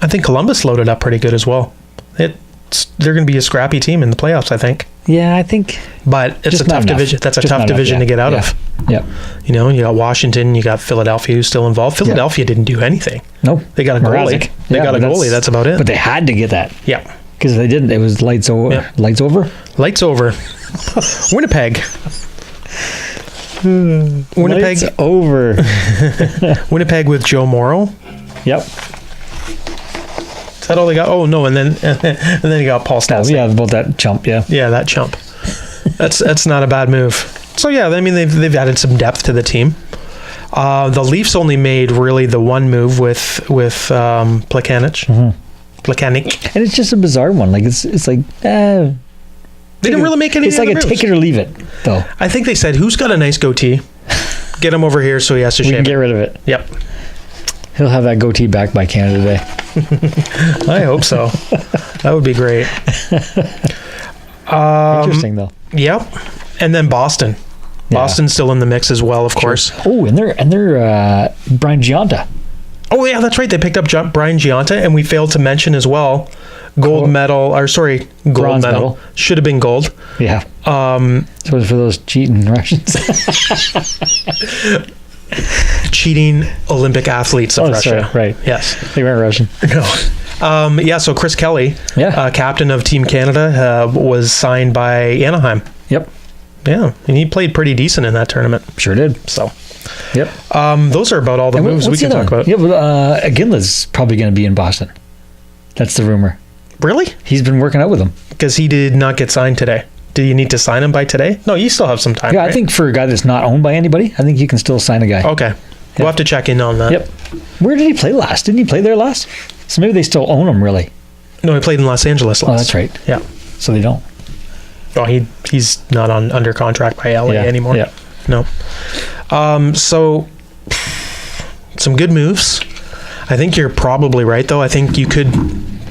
think Columbus loaded up pretty good as well. They're going to be a scrappy team in the playoffs, I think. Yeah, I think. But it's a tough division. That's a tough division to get out of. Yeah. You got Washington, you got Philadelphia who's still involved. Philadelphia didn't do anything. No. They got a goalie. They got a goalie. That's about it. But they had to get that. Yeah. Because if they didn't, it was lights over. Yeah. Lights over? Lights over. Winnipeg. Lights over. Winnipeg with Joe Morrow. Yep. Is that all they got? Oh no, and then you got Paul Stastny. Yeah, about that chump. Yeah, that chump. That's not a bad move. So yeah, I mean they've added some depth to the team. The Leafs only made really the one move with Plekanec. Plekanec. And it's just a bizarre one. Like it's like they didn't really make any. It's like a take it or leave it, though. I think they said, "Who's got a nice goatee? Get him over here so he has to shave it. Get rid of it." Yep. He'll have that goatee back by Canada Day. I hope so. That would be great. Interesting, though. Yep. And then Boston. Yeah. Boston's still in the mix as well, of course. Oh, and they're Brian Gionta. Oh yeah, that's right. They picked up Brian Gionta, and we failed to mention as well gold medal. Gold medal. Should have been gold. Yeah. So it was for those cheating Russians. Cheating Olympic athletes of Russia. Sorry, right. Yes. They weren't Russian. No. So Chris Kelly, captain of Team Canada, was signed by Anaheim. Yep. Yeah, and he played pretty decent in that tournament. Sure did. So, yep. Those are about all the moves we can talk about. Yeah, but Iginla's probably going to be in Boston. That's the rumor. Really? He's been working out with them. Because he did not get signed today Do you need to sign him by today? No, you still have some time. Yeah, right? I think for a guy that's not owned by anybody, I think you can still sign a guy. Okay. We'll have to check in on that. Yep. Where did he play last? Didn't he play there last? So maybe they still own him, really. No, he played in Los Angeles last. Oh, that's right. Yeah. So they don't. Oh, he's not under contract by LA anymore. Yeah. No. So some good moves. I think you're probably right, though. I think you could,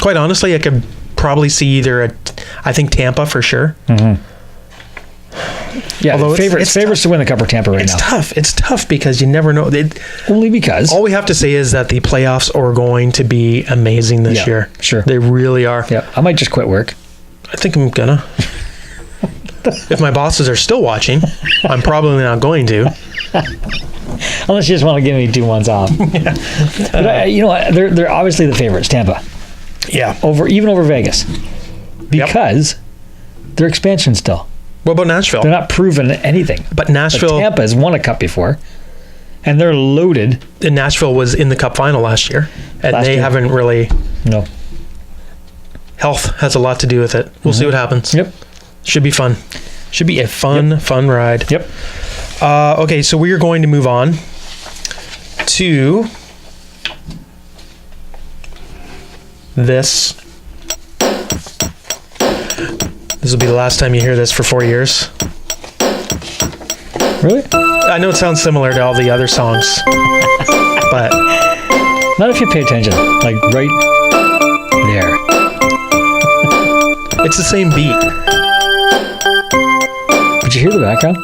quite honestly, I could probably see I think Tampa for sure. Mm-hmm. Yeah, Although it's favorites to win the Cup or Tampa right now. It's tough because you never know. Only because. All we have to say is that the playoffs are going to be amazing this year. Sure. They really are. Yeah, I might just quit work. I think I'm gonna. If my bosses are still watching, I'm probably not going to. Unless you just want to give me 2 months off. But you know what? They're obviously the favorites, Tampa. Yeah. Even over Vegas. Because they're expansion still. What about Nashville? They're not proven anything. But Nashville... But Tampa has won a cup before. And they're loaded. And Nashville was in the cup final last year. And haven't really... No. Health has a lot to do with it. We'll see what happens. Yep. Should be fun. Should be a fun ride. Yep. Okay, so we are going to move on to this. This will be the last time you hear this for 4 years. Really? I know it sounds similar to all the other songs, but not if you pay attention. Like right there. It's the same beat. Did you hear the background?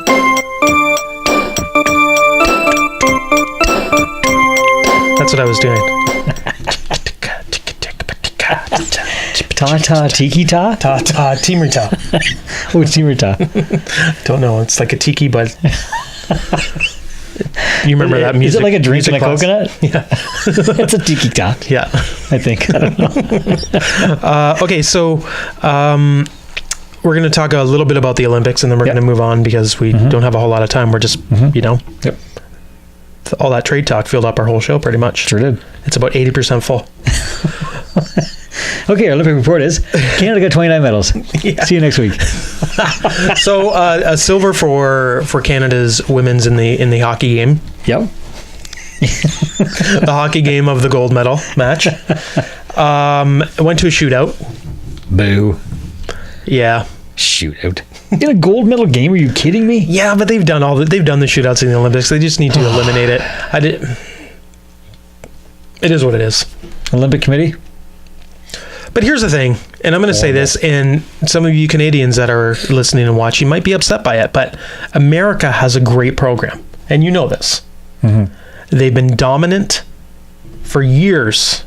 That's what I was doing. Ta-ta, tiki-ta? Ta-ta, timrita. Oh, timrita. Don't know. It's like a tiki, but... You remember that music? Is it like a drink in a class? coconut? Yeah. It's a tiki-ta. Yeah. I think. I don't know. Okay, so we're going to talk a little bit about the Olympics, and then we're going to move on because we don't have a whole lot of time. We're just, Yep. All that trade talk filled up our whole show pretty much. Sure did. It's about 80% full. Okay, our Olympic report is Canada got 29 medals. Yeah. See you next week. So a silver for Canada's women's in the hockey game. Yep. The hockey game of the gold medal match. Went to a shootout. Boo. Yeah. Shootout. In a gold medal game? Are you kidding me? Yeah, but they've done the shootouts in the Olympics. They just need to eliminate it. It is what it is. Olympic Committee? But here's the thing, and I'm going to say this, and some of you Canadians that are listening and watching might be upset by it, but America has a great program, and you know this. Mm-hmm. They've been dominant for years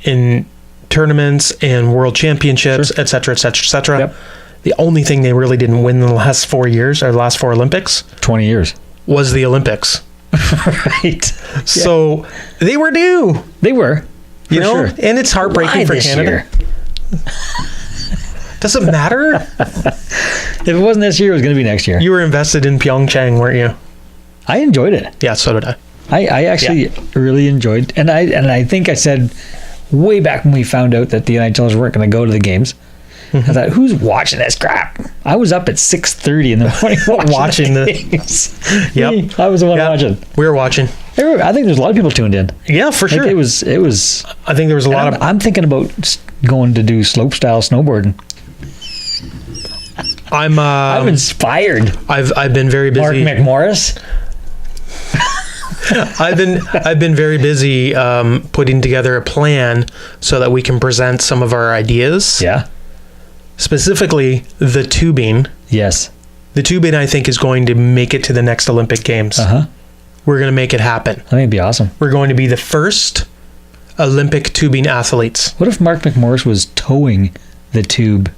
in tournaments and world championships, et cetera, et cetera, et cetera. Yep. The only thing they really didn't win in the last 4 years, or the last 4 Olympics, 20 years, was the Olympics. Right. So they were due. They were. You know, and it's heartbreaking for Canada. Does it matter? If it wasn't this year, it was going to be next year. You were invested in Pyeongchang, weren't you? I enjoyed it. Yeah, so did I. I actually really enjoyed, and I think I said way back when we found out that the NHLers weren't going to go to the games. I thought, who's watching this crap? I was up at 6:30 in the morning watching the games. Yep, I was the one watching. We were watching. I think there's a lot of people tuned in. Yeah, for sure. It was. I think there was a lot of. I'm thinking about going to do slope style snowboarding. I'm inspired. I've been very busy. Mark McMorris. I've been very busy putting together a plan so that we can present some of our ideas. Yeah. Specifically, the tubing. Yes. The tubing, I think, is going to make it to the next Olympic Games. We're going to make it happen. I think it'd be awesome. We're going to be the first Olympic tubing athletes. What if Mark McMorris was towing the tube?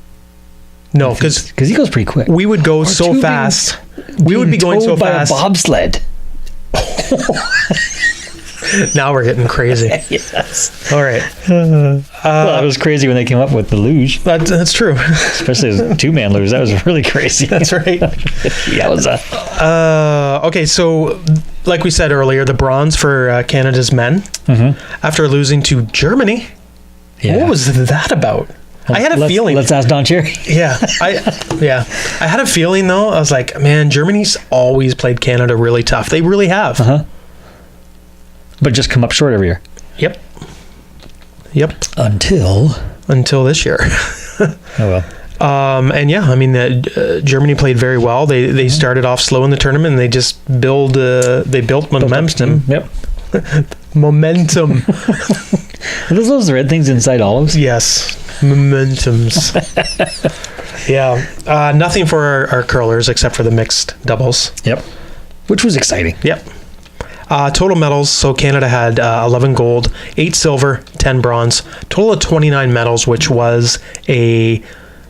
No, because he goes pretty quick. We would go so fast. We would be going so fast. By a bobsled. Now we're getting crazy. Yes. All right. Well, it was crazy when they came up with the luge. That's true. Especially as a two-man luge. That was really crazy. That's right. Okay, so like we said earlier, the bronze for Canada's men after losing to Germany. Yeah. What was that about? I had a feeling. Let's ask Don Cherry. I had a feeling though. I was like, man, Germany's always played Canada really tough. They really have. But just come up short every year. Yep. Until this year. Oh well. And yeah, I mean, Germany played very well. They started off slow in the tournament, and they just built momentum. Yep. Momentum. Are those red things inside olives? Yes, momentums. Yeah, nothing for our curlers except for the mixed doubles. Yep. Which was exciting. Yep. Total medals. So Canada had 11 gold, 8 silver, 10 bronze. Total of 29 medals, which was a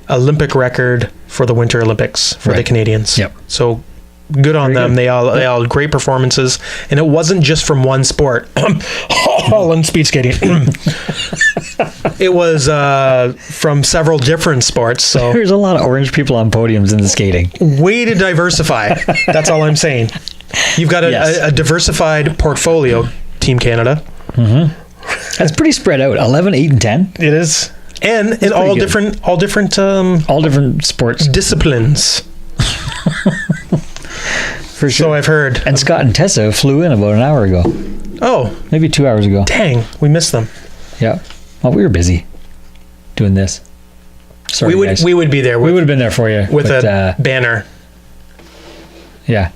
Olympic record for the Winter Olympics for the Canadians. Yep. So good on them. Good. They all had great performances, and it wasn't just from one sport. Holland speed skating. It was from several different sports. So There's a lot of orange people on podiums in the skating. way to diversify. That's all I'm saying. You've got a diversified portfolio, Team Canada. That's pretty spread out. 11, 8, and 10. It is, and in all good. different All different sports. disciplines. For sure. So I've heard. And Scott and Tessa flew in about an hour ago. Oh, Maybe 2 hours ago. dang, we missed them. Yeah. Well, we were busy doing this. Sorry, guys. We would be there We would have been there for you. with but, a banner yeah.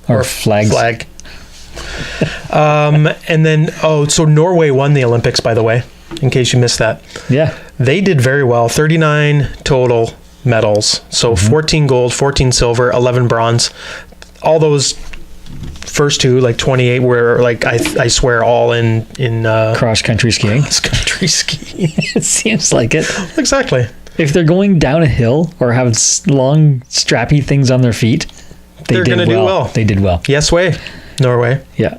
Or flags. flag. And then so Norway won the Olympics, by the way, in case you missed that. Yeah. They did very well. 39 total medals. So 14 gold, 14 silver, 11 bronze. All those first two, like 28, were like I swear all in Cross country skiing. country skiing. It seems like it. Exactly. If they're going down a hill or have long, strappy things on their feet, They're going to do well. They did well. Yes way, Norway. Yeah.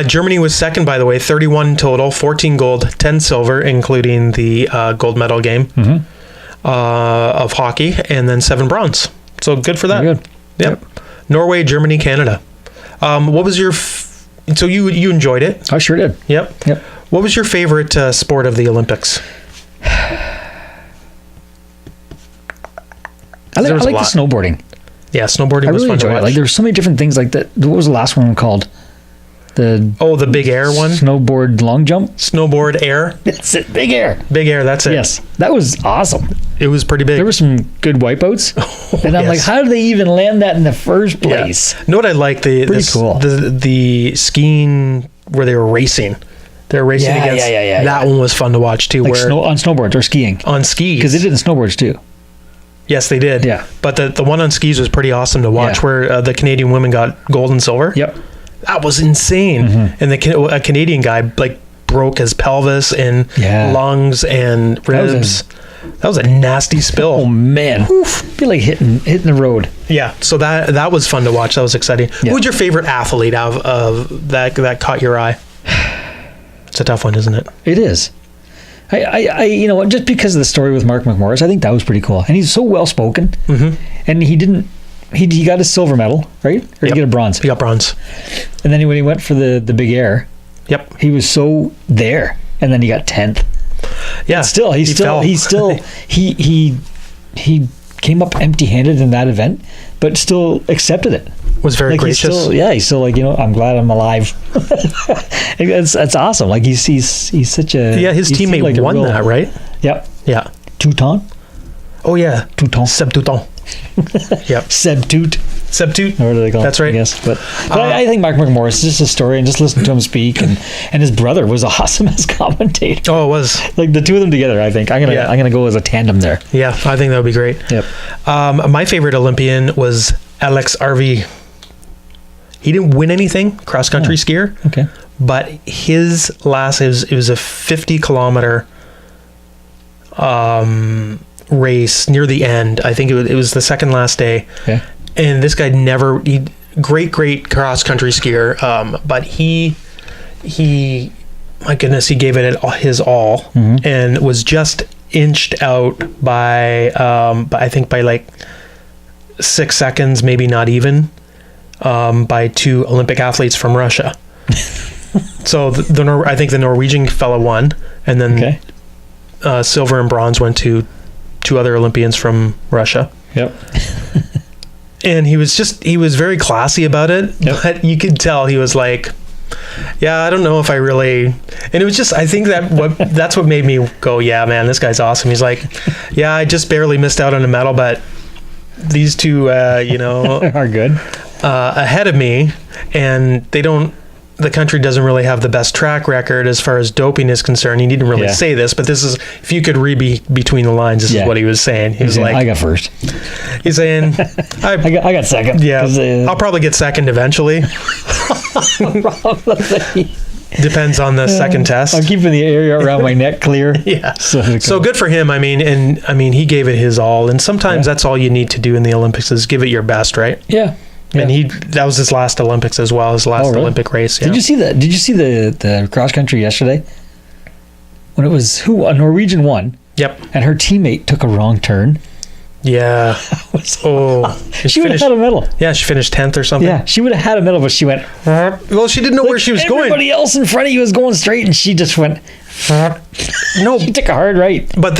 Germany was second, by the way, 31 total, 14 gold, 10 silver, including the gold medal game of hockey, and then 7 bronze. So good for that. Very good. Yep. Norway, Germany, Canada. What was your... so you enjoyed it? I sure did. Yep. What was your favorite sport of the Olympics? I like the snowboarding. Yeah, snowboarding I was really fun to enjoyed watch. it. Like there were so many different things like that. What was the last one called? The big air one? Snowboard long jump? Snowboard air? That's it. Big air. Big air, that's it. Yes. That was awesome. It was pretty big. There were some good wipeouts. And I'm like, how did they even land that in the first place? Yeah. You know what I like? Pretty cool. The skiing where they were racing. They were racing against... That one was fun to watch too. Like where on snowboards or skiing. on skis. Because they did in snowboards too. Yes, they did. Yeah. But the one on skis was pretty awesome to watch, where the Canadian women got gold and silver. Yep. That was insane. And a Canadian guy like broke his pelvis and lungs and ribs. That was a nasty spill. Oh man. Oof. Feel like hitting the road. Yeah. So that was fun to watch. That was exciting. Yeah. Who was your favorite athlete of that caught your eye? It's a tough one, isn't it? It is. I you know, just because of the story with Mark McMorris, I think that was pretty cool. And he's so well spoken. And he got a silver medal, right? Or did he get a bronze? He got bronze. And then when he went for the big air, he was so there. And then he got 10th. Yeah. But he came up empty-handed in that event, but still accepted it. Was very gracious. He's still like, you know, I'm glad I'm alive. That's awesome. Like he's such a his teammate like won that, right? Yep. Yeah. Touton. Oh yeah. Touton. Seb Touton. Yep. Seb Toot. Or what do they call That's it? right. I guess. But I think Mark McMorris, just a story, and just listen to him speak, and his brother was awesome as commentator. Oh, it was. Like the two of them together, I think. I'm gonna go as a tandem there. Yeah, I think that would be great. Yep. My favorite Olympian was Alex Arvey. He didn't win anything, cross country skier. Okay. But his last it was a 50-kilometer race near the end. I think it was the second last day. Okay. And this guy great cross country skier, but he my goodness, he gave it his all and was just inched out by I think by like 6 seconds, maybe not even, by 2 Olympic athletes from Russia. So I think the Norwegian fella won, and then silver and bronze went to two other Olympians from Russia. Yep. And he was very classy about it, but you could tell he was like, yeah, I don't know if I really, and it was just, I think that's what made me go, yeah, man, this guy's awesome. He's like, yeah, I just barely missed out on a medal, but these two, Are good. ahead of me, and the country doesn't really have the best track record as far as doping is concerned. He didn't really say this, but this is, if you could read between the lines, this is what he was saying. He was like, I got first. He's saying, I got second. Yeah, I'll probably get second eventually. Probably. Depends on the second test. I'm keeping the area around my neck clear. Yeah. So good for him. I mean, he gave it his all, and sometimes that's all you need to do in the Olympics is give it your best, right? Yeah. And that was his last Olympics as well, his last Olympic race. Yeah. Did you see the cross country yesterday? When it was a Norwegian won. Yep. And her teammate took a wrong turn. Yeah. She would have had a medal. Yeah, she finished 10th or something. Yeah, she would have had a medal, but she went. Well, she didn't know where she was going. Everybody else in front of you was going straight, and she just went. No, she took a hard right. But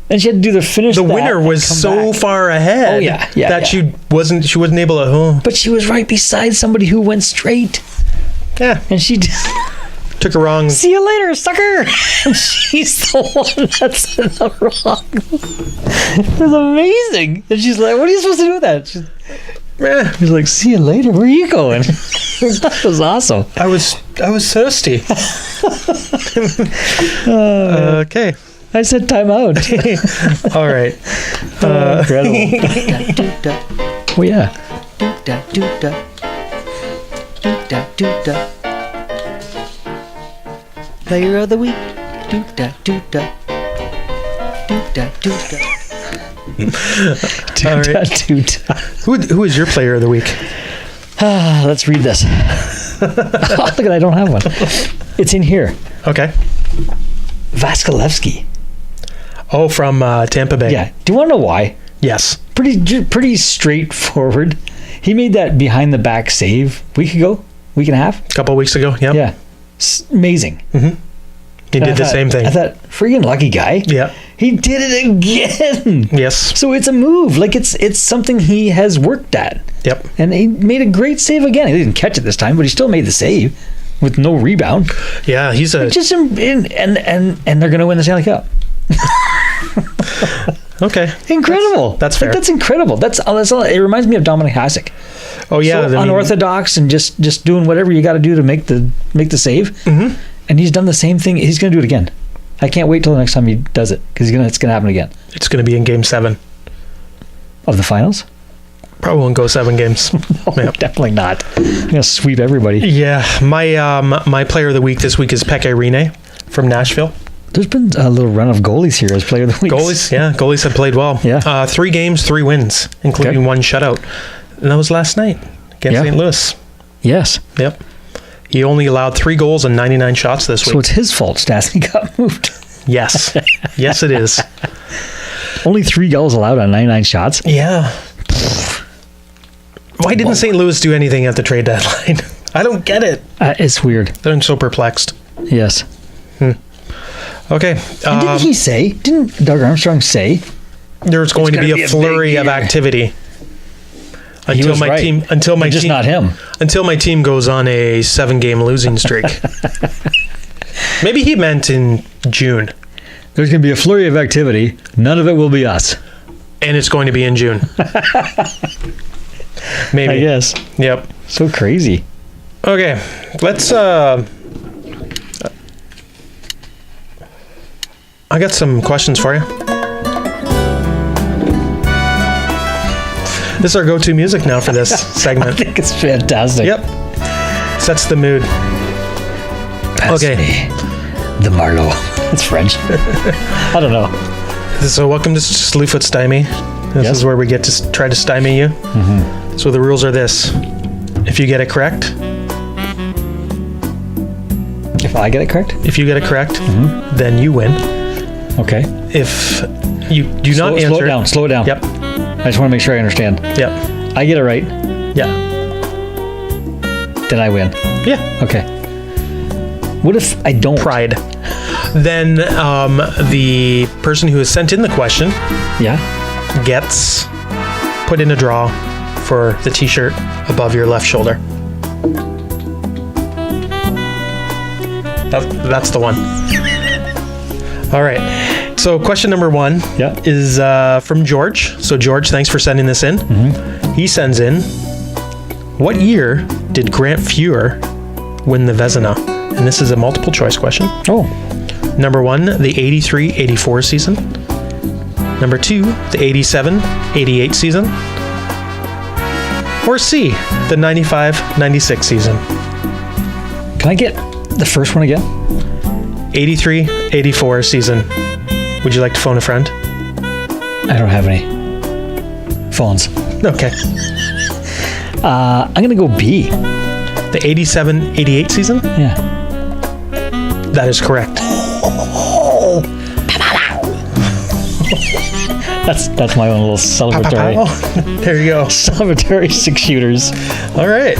and she had to do the finish. The winner was so far ahead. Oh yeah, that she wasn't able to. Oh. But she was right beside somebody who went straight. Yeah, and she took a wrong. See you later, sucker. And she's the one that said the wrong. It was amazing. And she's like, "What are you supposed to do with that?" He's like, "See you later. Where are you going?" That was awesome. I was thirsty. Okay. I said time out. All right. Incredible. Oh, yeah. Player of the week. All right. Who is your player of the week? Let's read this. Look at I don't have one. It's in here. Okay. Vassilevsky. Oh, from Tampa Bay. Yeah. Do you want to know why? Yes. Pretty straightforward. He made that behind the back save week and a half. A couple of weeks ago. Yep. Yeah. Amazing. Mm-hmm. He did the same thing. I thought, friggin' lucky guy. Yeah. He did it again. Yes. So it's a move. Like it's something he has worked at. Yep. And he made a great save again. He didn't catch it this time, but he still made the save with no rebound. Yeah, he's a just and they're going to win the Stanley Cup. Okay. Incredible. That's fair. That's incredible. That's all. It reminds me of Dominic Hasek. Oh yeah, so unorthodox and just doing whatever you got to do to make the save. Mm-hmm. And he's done the same thing. He's going to do it again. I can't wait till the next time he does it because it's going to happen again. It's going to be in Game 7 of the finals. Probably won't go 7 games. No, definitely not. I'm going to sweep everybody. Yeah, my player of the week this week is Pekka Rinne from Nashville. There's been a little run of goalies here as player of the week. Goalies have played well. Yeah. 3 games, 3 wins, including 1 shutout. And that was last night against St. Louis. Yes. Yep. He only allowed 3 goals and 99 shots this week. So it's his fault Stastny got moved. Yes. Yes, it is. Only 3 goals allowed on 99 shots? Yeah. Why didn't St. Louis do anything at the trade deadline? I don't get it. It's weird. I'm so perplexed. Yes. Okay. And didn't Doug Armstrong say there's going to be a flurry of activity until my team not him. Until my team goes on a 7-game losing streak. Maybe he meant in June. There's going to be a flurry of activity. None of it will be us. And it's going to be in June. Maybe. I guess. Yep. So crazy. Okay. Let's I got some questions for you. This is our go-to music now for this segment. I think it's fantastic. Yep. Sets the mood. Pass me the Marlowe. It's French. I don't know. So welcome to Slewfoot Stymie. This is where we get to try to stymie you. Mm-hmm. So the rules are this. If you get it correct. If I get it correct? If you get it correct, then you win. Okay. If you do not answer... Slow it down. Yep. I just want to make sure I understand. Yep. I get it right. Yeah. Then I win. Yeah. Okay. What if I don't? Pride. then the person who has sent in the question Yeah. gets put in a draw for the t-shirt above your left shoulder. That's the one. All right. So question number 1 Yeah. is from George. So George, thanks for sending this in. He sends in, what year did Grant Fuhr win the Vezina? And this is a multiple choice question. Oh. Number 1, the 83-84 season. Number 2, the 87-88 season. Or C, the 95-96 season. Can I get the first one again? 83-84 season. Would you like to phone a friend? I don't have any phones. Okay. I'm going to go B. The 87-88 season? Yeah. That is correct. That's my own little celebratory. There you go. Celebratory 6-shooters. All right.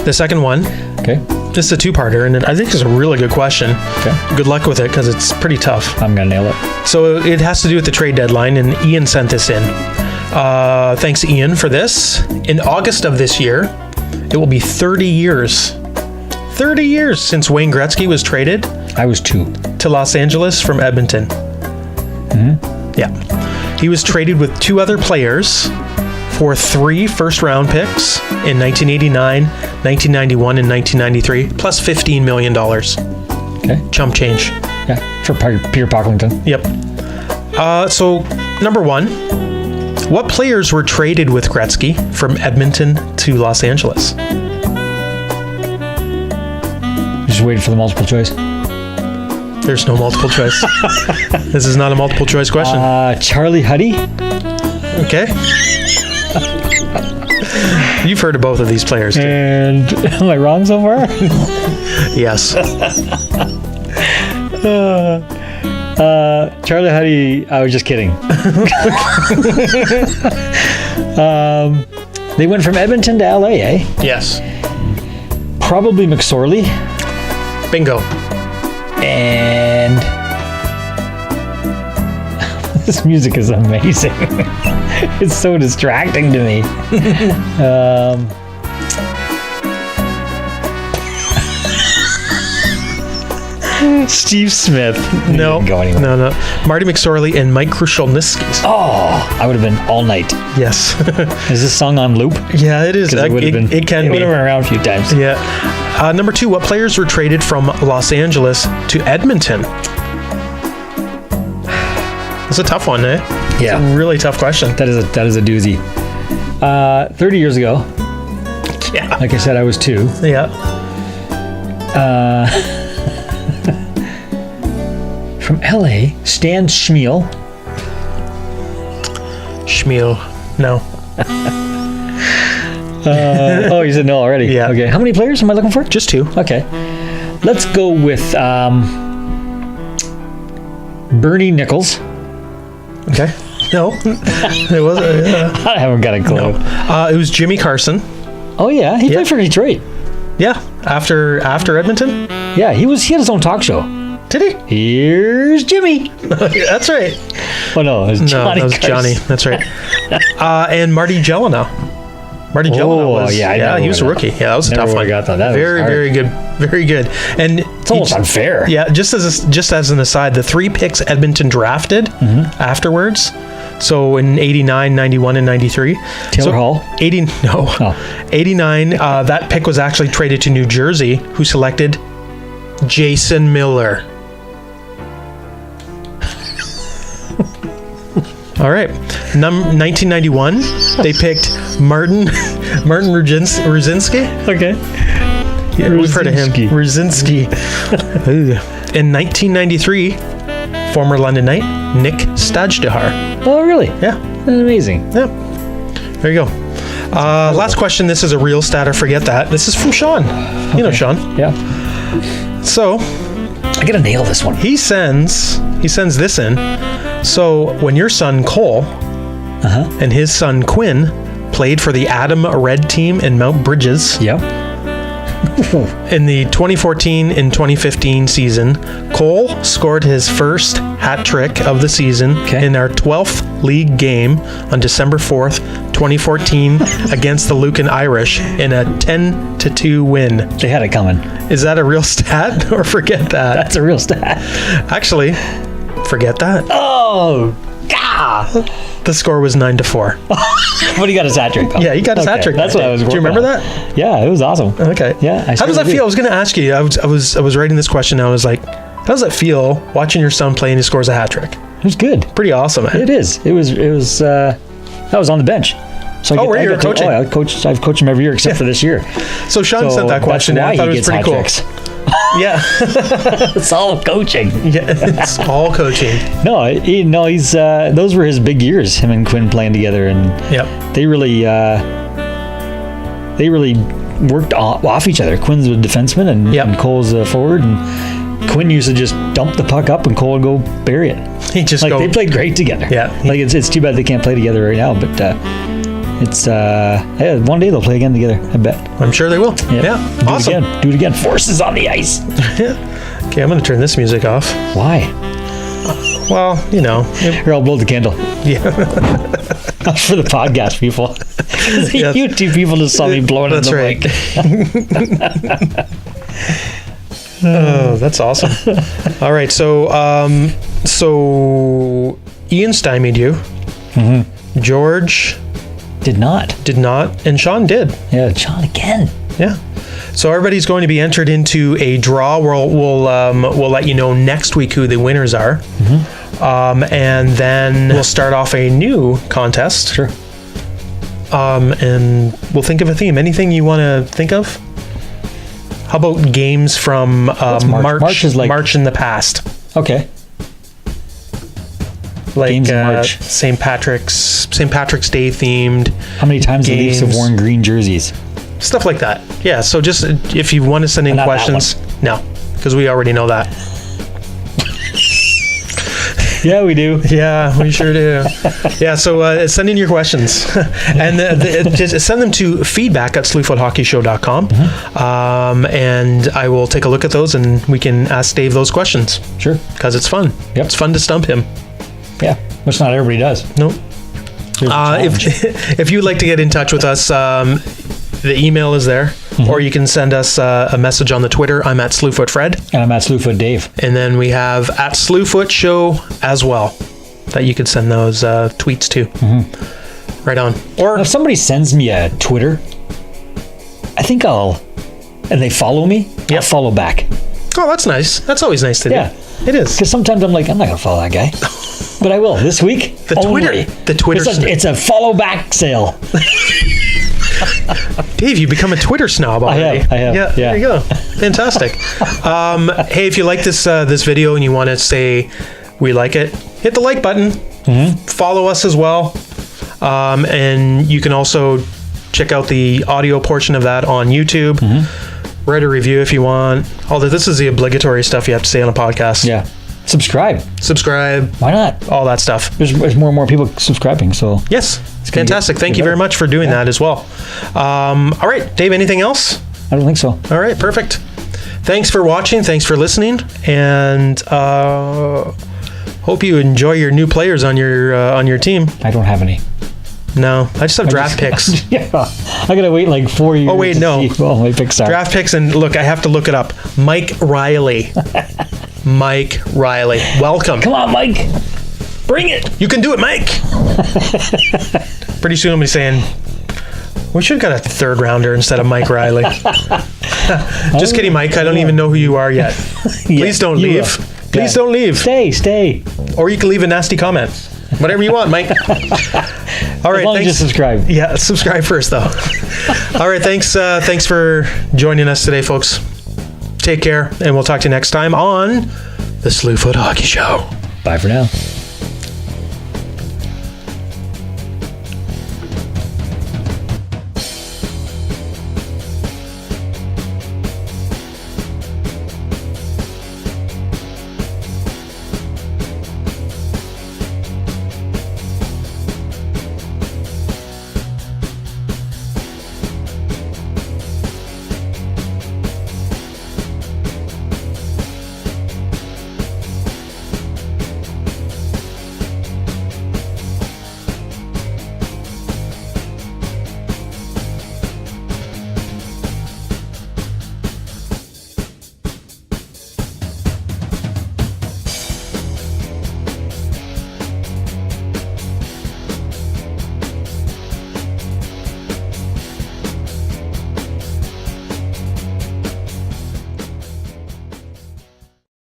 The second one, Okay. this is a two-parter, and I think it's a really good question. Okay. Good luck with it, because it's pretty tough. I'm going to nail it. So it has to do with the trade deadline, and Ian sent this in. Thanks, Ian, for this. In August of this year, it will be 30 years. 30 years since Wayne Gretzky was traded I was 2. to Los Angeles from Edmonton. Yeah. He was traded with 2 other players for 3 first-round picks in 1989, 1991, and 1993, plus $15 million. Okay. Chump change. Yeah. For Peter Pocklington. Yep. So, number 1, what players were traded with Gretzky from Edmonton to Los Angeles? Just waiting for the multiple choice. There's no multiple choice. This is not a multiple choice question. Charlie Huddy. Okay. You've heard of both of these players, too. And am I wrong so far? Yes. Charlie Huddy, I was just kidding. They went from Edmonton to LA, eh? Yes. Probably McSorley. Bingo. And this music is amazing. It's so distracting to me. Steve Smith. No. Didn't go anywhere. No. Marty McSorley and Mike Krushelnyski. Oh, I would have been all night. Yes. Is this song on loop? Yeah, it is. 'Cause it would have been. It can It be. would have been around a few times. Yeah. Number 2, what players were traded from Los Angeles to Edmonton? It's a tough one, eh? Yeah. It's a really tough question. That is a doozy. 30 years ago, Yeah. like I said, I was 2. Yeah. From LA, Stan Schmiel. Schmiel. No. Oh, you said no already. Yeah. Okay. How many players am I looking for? Just 2. Okay. Let's go with Bernie Nichols. Okay. No. It wasn't. I haven't got a clue. It was Jimmy Carson. Oh yeah, he played for Detroit. Yeah. After Edmonton. Yeah, he had his own talk show. Did he? Here's Jimmy. That's right. Oh no, it was No, Johnny. that was Carson. Johnny. That's right. And Marty Jelena. Marty Jelena was. yeah, I never he was a would've rookie. Yeah, that was a Never tough one. would've got that. That was very, hard. very good. Very good. And It's almost unfair. Yeah, just as an aside, the 3 picks Edmonton drafted afterwards. So in 89, 91, and 93. Taylor Hall? 89, that pick was actually traded to New Jersey, who selected Jason Miller. All right. 1991, they picked Martin Ruzinski. Okay. Yeah, we've heard of him. Ruzinski. In 1993, former London Knight, Nick Stajdehar. Oh really? Yeah. That's amazing. Yeah. There you go. Last question. This is a real stat or forget that. This is from Sean. You know Sean. Yeah. So I gotta nail this one. he sends this in. So when your son Cole and his son Quinn played for the Adam Red team in Mount Bridges, Yep. In the 2014 and 2015 season, Cole scored his first hat trick of the season in our 12th league game on December 4th, 2014 against the Lucan Irish in a 10-2 win. They had it coming. Is that a real stat or forget that? That's a real stat. Actually, forget that. Oh, God. The score was 9-4. But he got his hat trick. Yeah, he got his hat trick. That's what I was. Do you remember that? Yeah, it was awesome. Okay. Yeah. How does that feel? I was going to ask you. I was writing this question. And I was like, how does that feel watching your son play and he scores a hat trick? It was good. Pretty awesome, man. It is. It was. I was on the bench. So were you coaching? I've coached him every year except for this year. So Sean sent that question. That's why I thought he it was gets pretty hat cool. tricks. Yeah. It's all coaching. Yeah, it's all coaching. No, he's those were his big years, him and Quinn playing together, and they really worked off each other. Quinn's a defenseman and Cole's a forward, and Quinn used to just dump the puck up and Cole would go bury it. They played great together. Yeah. It's too bad they can't play together right now, but it's one day they'll play again together, I bet. I'm sure they will. Yeah. Awesome. Do it again. Forces on the ice. Okay, I'm going to turn this music off. Why? Well, Here, I'll blow the candle. Yeah. For the podcast people. You two people just saw me blowing in the mic. Oh, that's awesome. All right, so Ian stymied you. Mm-hmm. George did not, and Sean did. Yeah, Sean again. Yeah. So everybody's going to be entered into a draw. We'll let you know next week who the winners are. Mm-hmm. And then we'll start off a new contest. Sure. And we'll think of a theme. Anything you want to think of? How about games from March in the past? Okay. Like games in March. St. Patrick's Day themed. How many times the Leafs have worn green jerseys? Stuff like that. Yeah, so just if you want to send in questions. No, because we already know that. Yeah, we do. Yeah, we sure do. Yeah, so send in your questions. And just send them to feedback@slewfoothockeyshow.com. Mm-hmm. And I will take a look at those and we can ask Dave those questions. Sure. Because it's fun. Yep. It's fun to stump him. Yeah, which not everybody does. Nope. If you'd like to get in touch with us, the email is there, mm-hmm. or you can send us a message on the Twitter. I'm at SlewfootFred. And I'm at Slewfoot Dave. And then we have at Slewfoot Show as well that you could send those tweets to. Mm-hmm. Right on. Or if somebody sends me a Twitter, I think and they follow me, I'll follow back. Oh, that's nice. That's always nice to do. Yeah. It is. Because sometimes I'm like, I'm not going to follow that guy. But I will this week. The Twitter. It's a follow back sale. Dave, you become a Twitter snob already. I have. Yeah, there you go. Fantastic. Hey, if you like this video and you want to say we like it, hit the like button. Mm-hmm. Follow us as well. And you can also check out the audio portion of that on YouTube. Mm-hmm. Write a review if you want. Although this is the obligatory stuff you have to say on a podcast. Yeah. Subscribe. Why not? All that stuff. There's more and more people subscribing. So yes, it's fantastic. Thank you very much for doing that as well. All right, Dave. Anything else? I don't think so. All right, perfect. Thanks for watching. Thanks for listening, and hope you enjoy your new players on your team. I don't have any. No, I just have draft picks. Yeah, I gotta wait like 4 years. Oh wait, no. My picks are draft picks, and look, I have to look it up. Mike Riley. Mike Riley. Welcome. Come on, Mike. Bring it. You can do it, Mike. Pretty soon I'm going to be saying, we should have got a third rounder instead of Mike Riley. Just kidding, Mike. I don't even know who you are yet. Please don't leave. Please don't leave. Stay. Or you can leave a nasty comment. Whatever you want, Mike. All right, thanks. Just subscribe. Yeah, subscribe first, though. All right, thanks for joining us today, folks. Take care, and we'll talk to you next time on the Slewfoot Hockey Show. Bye for now.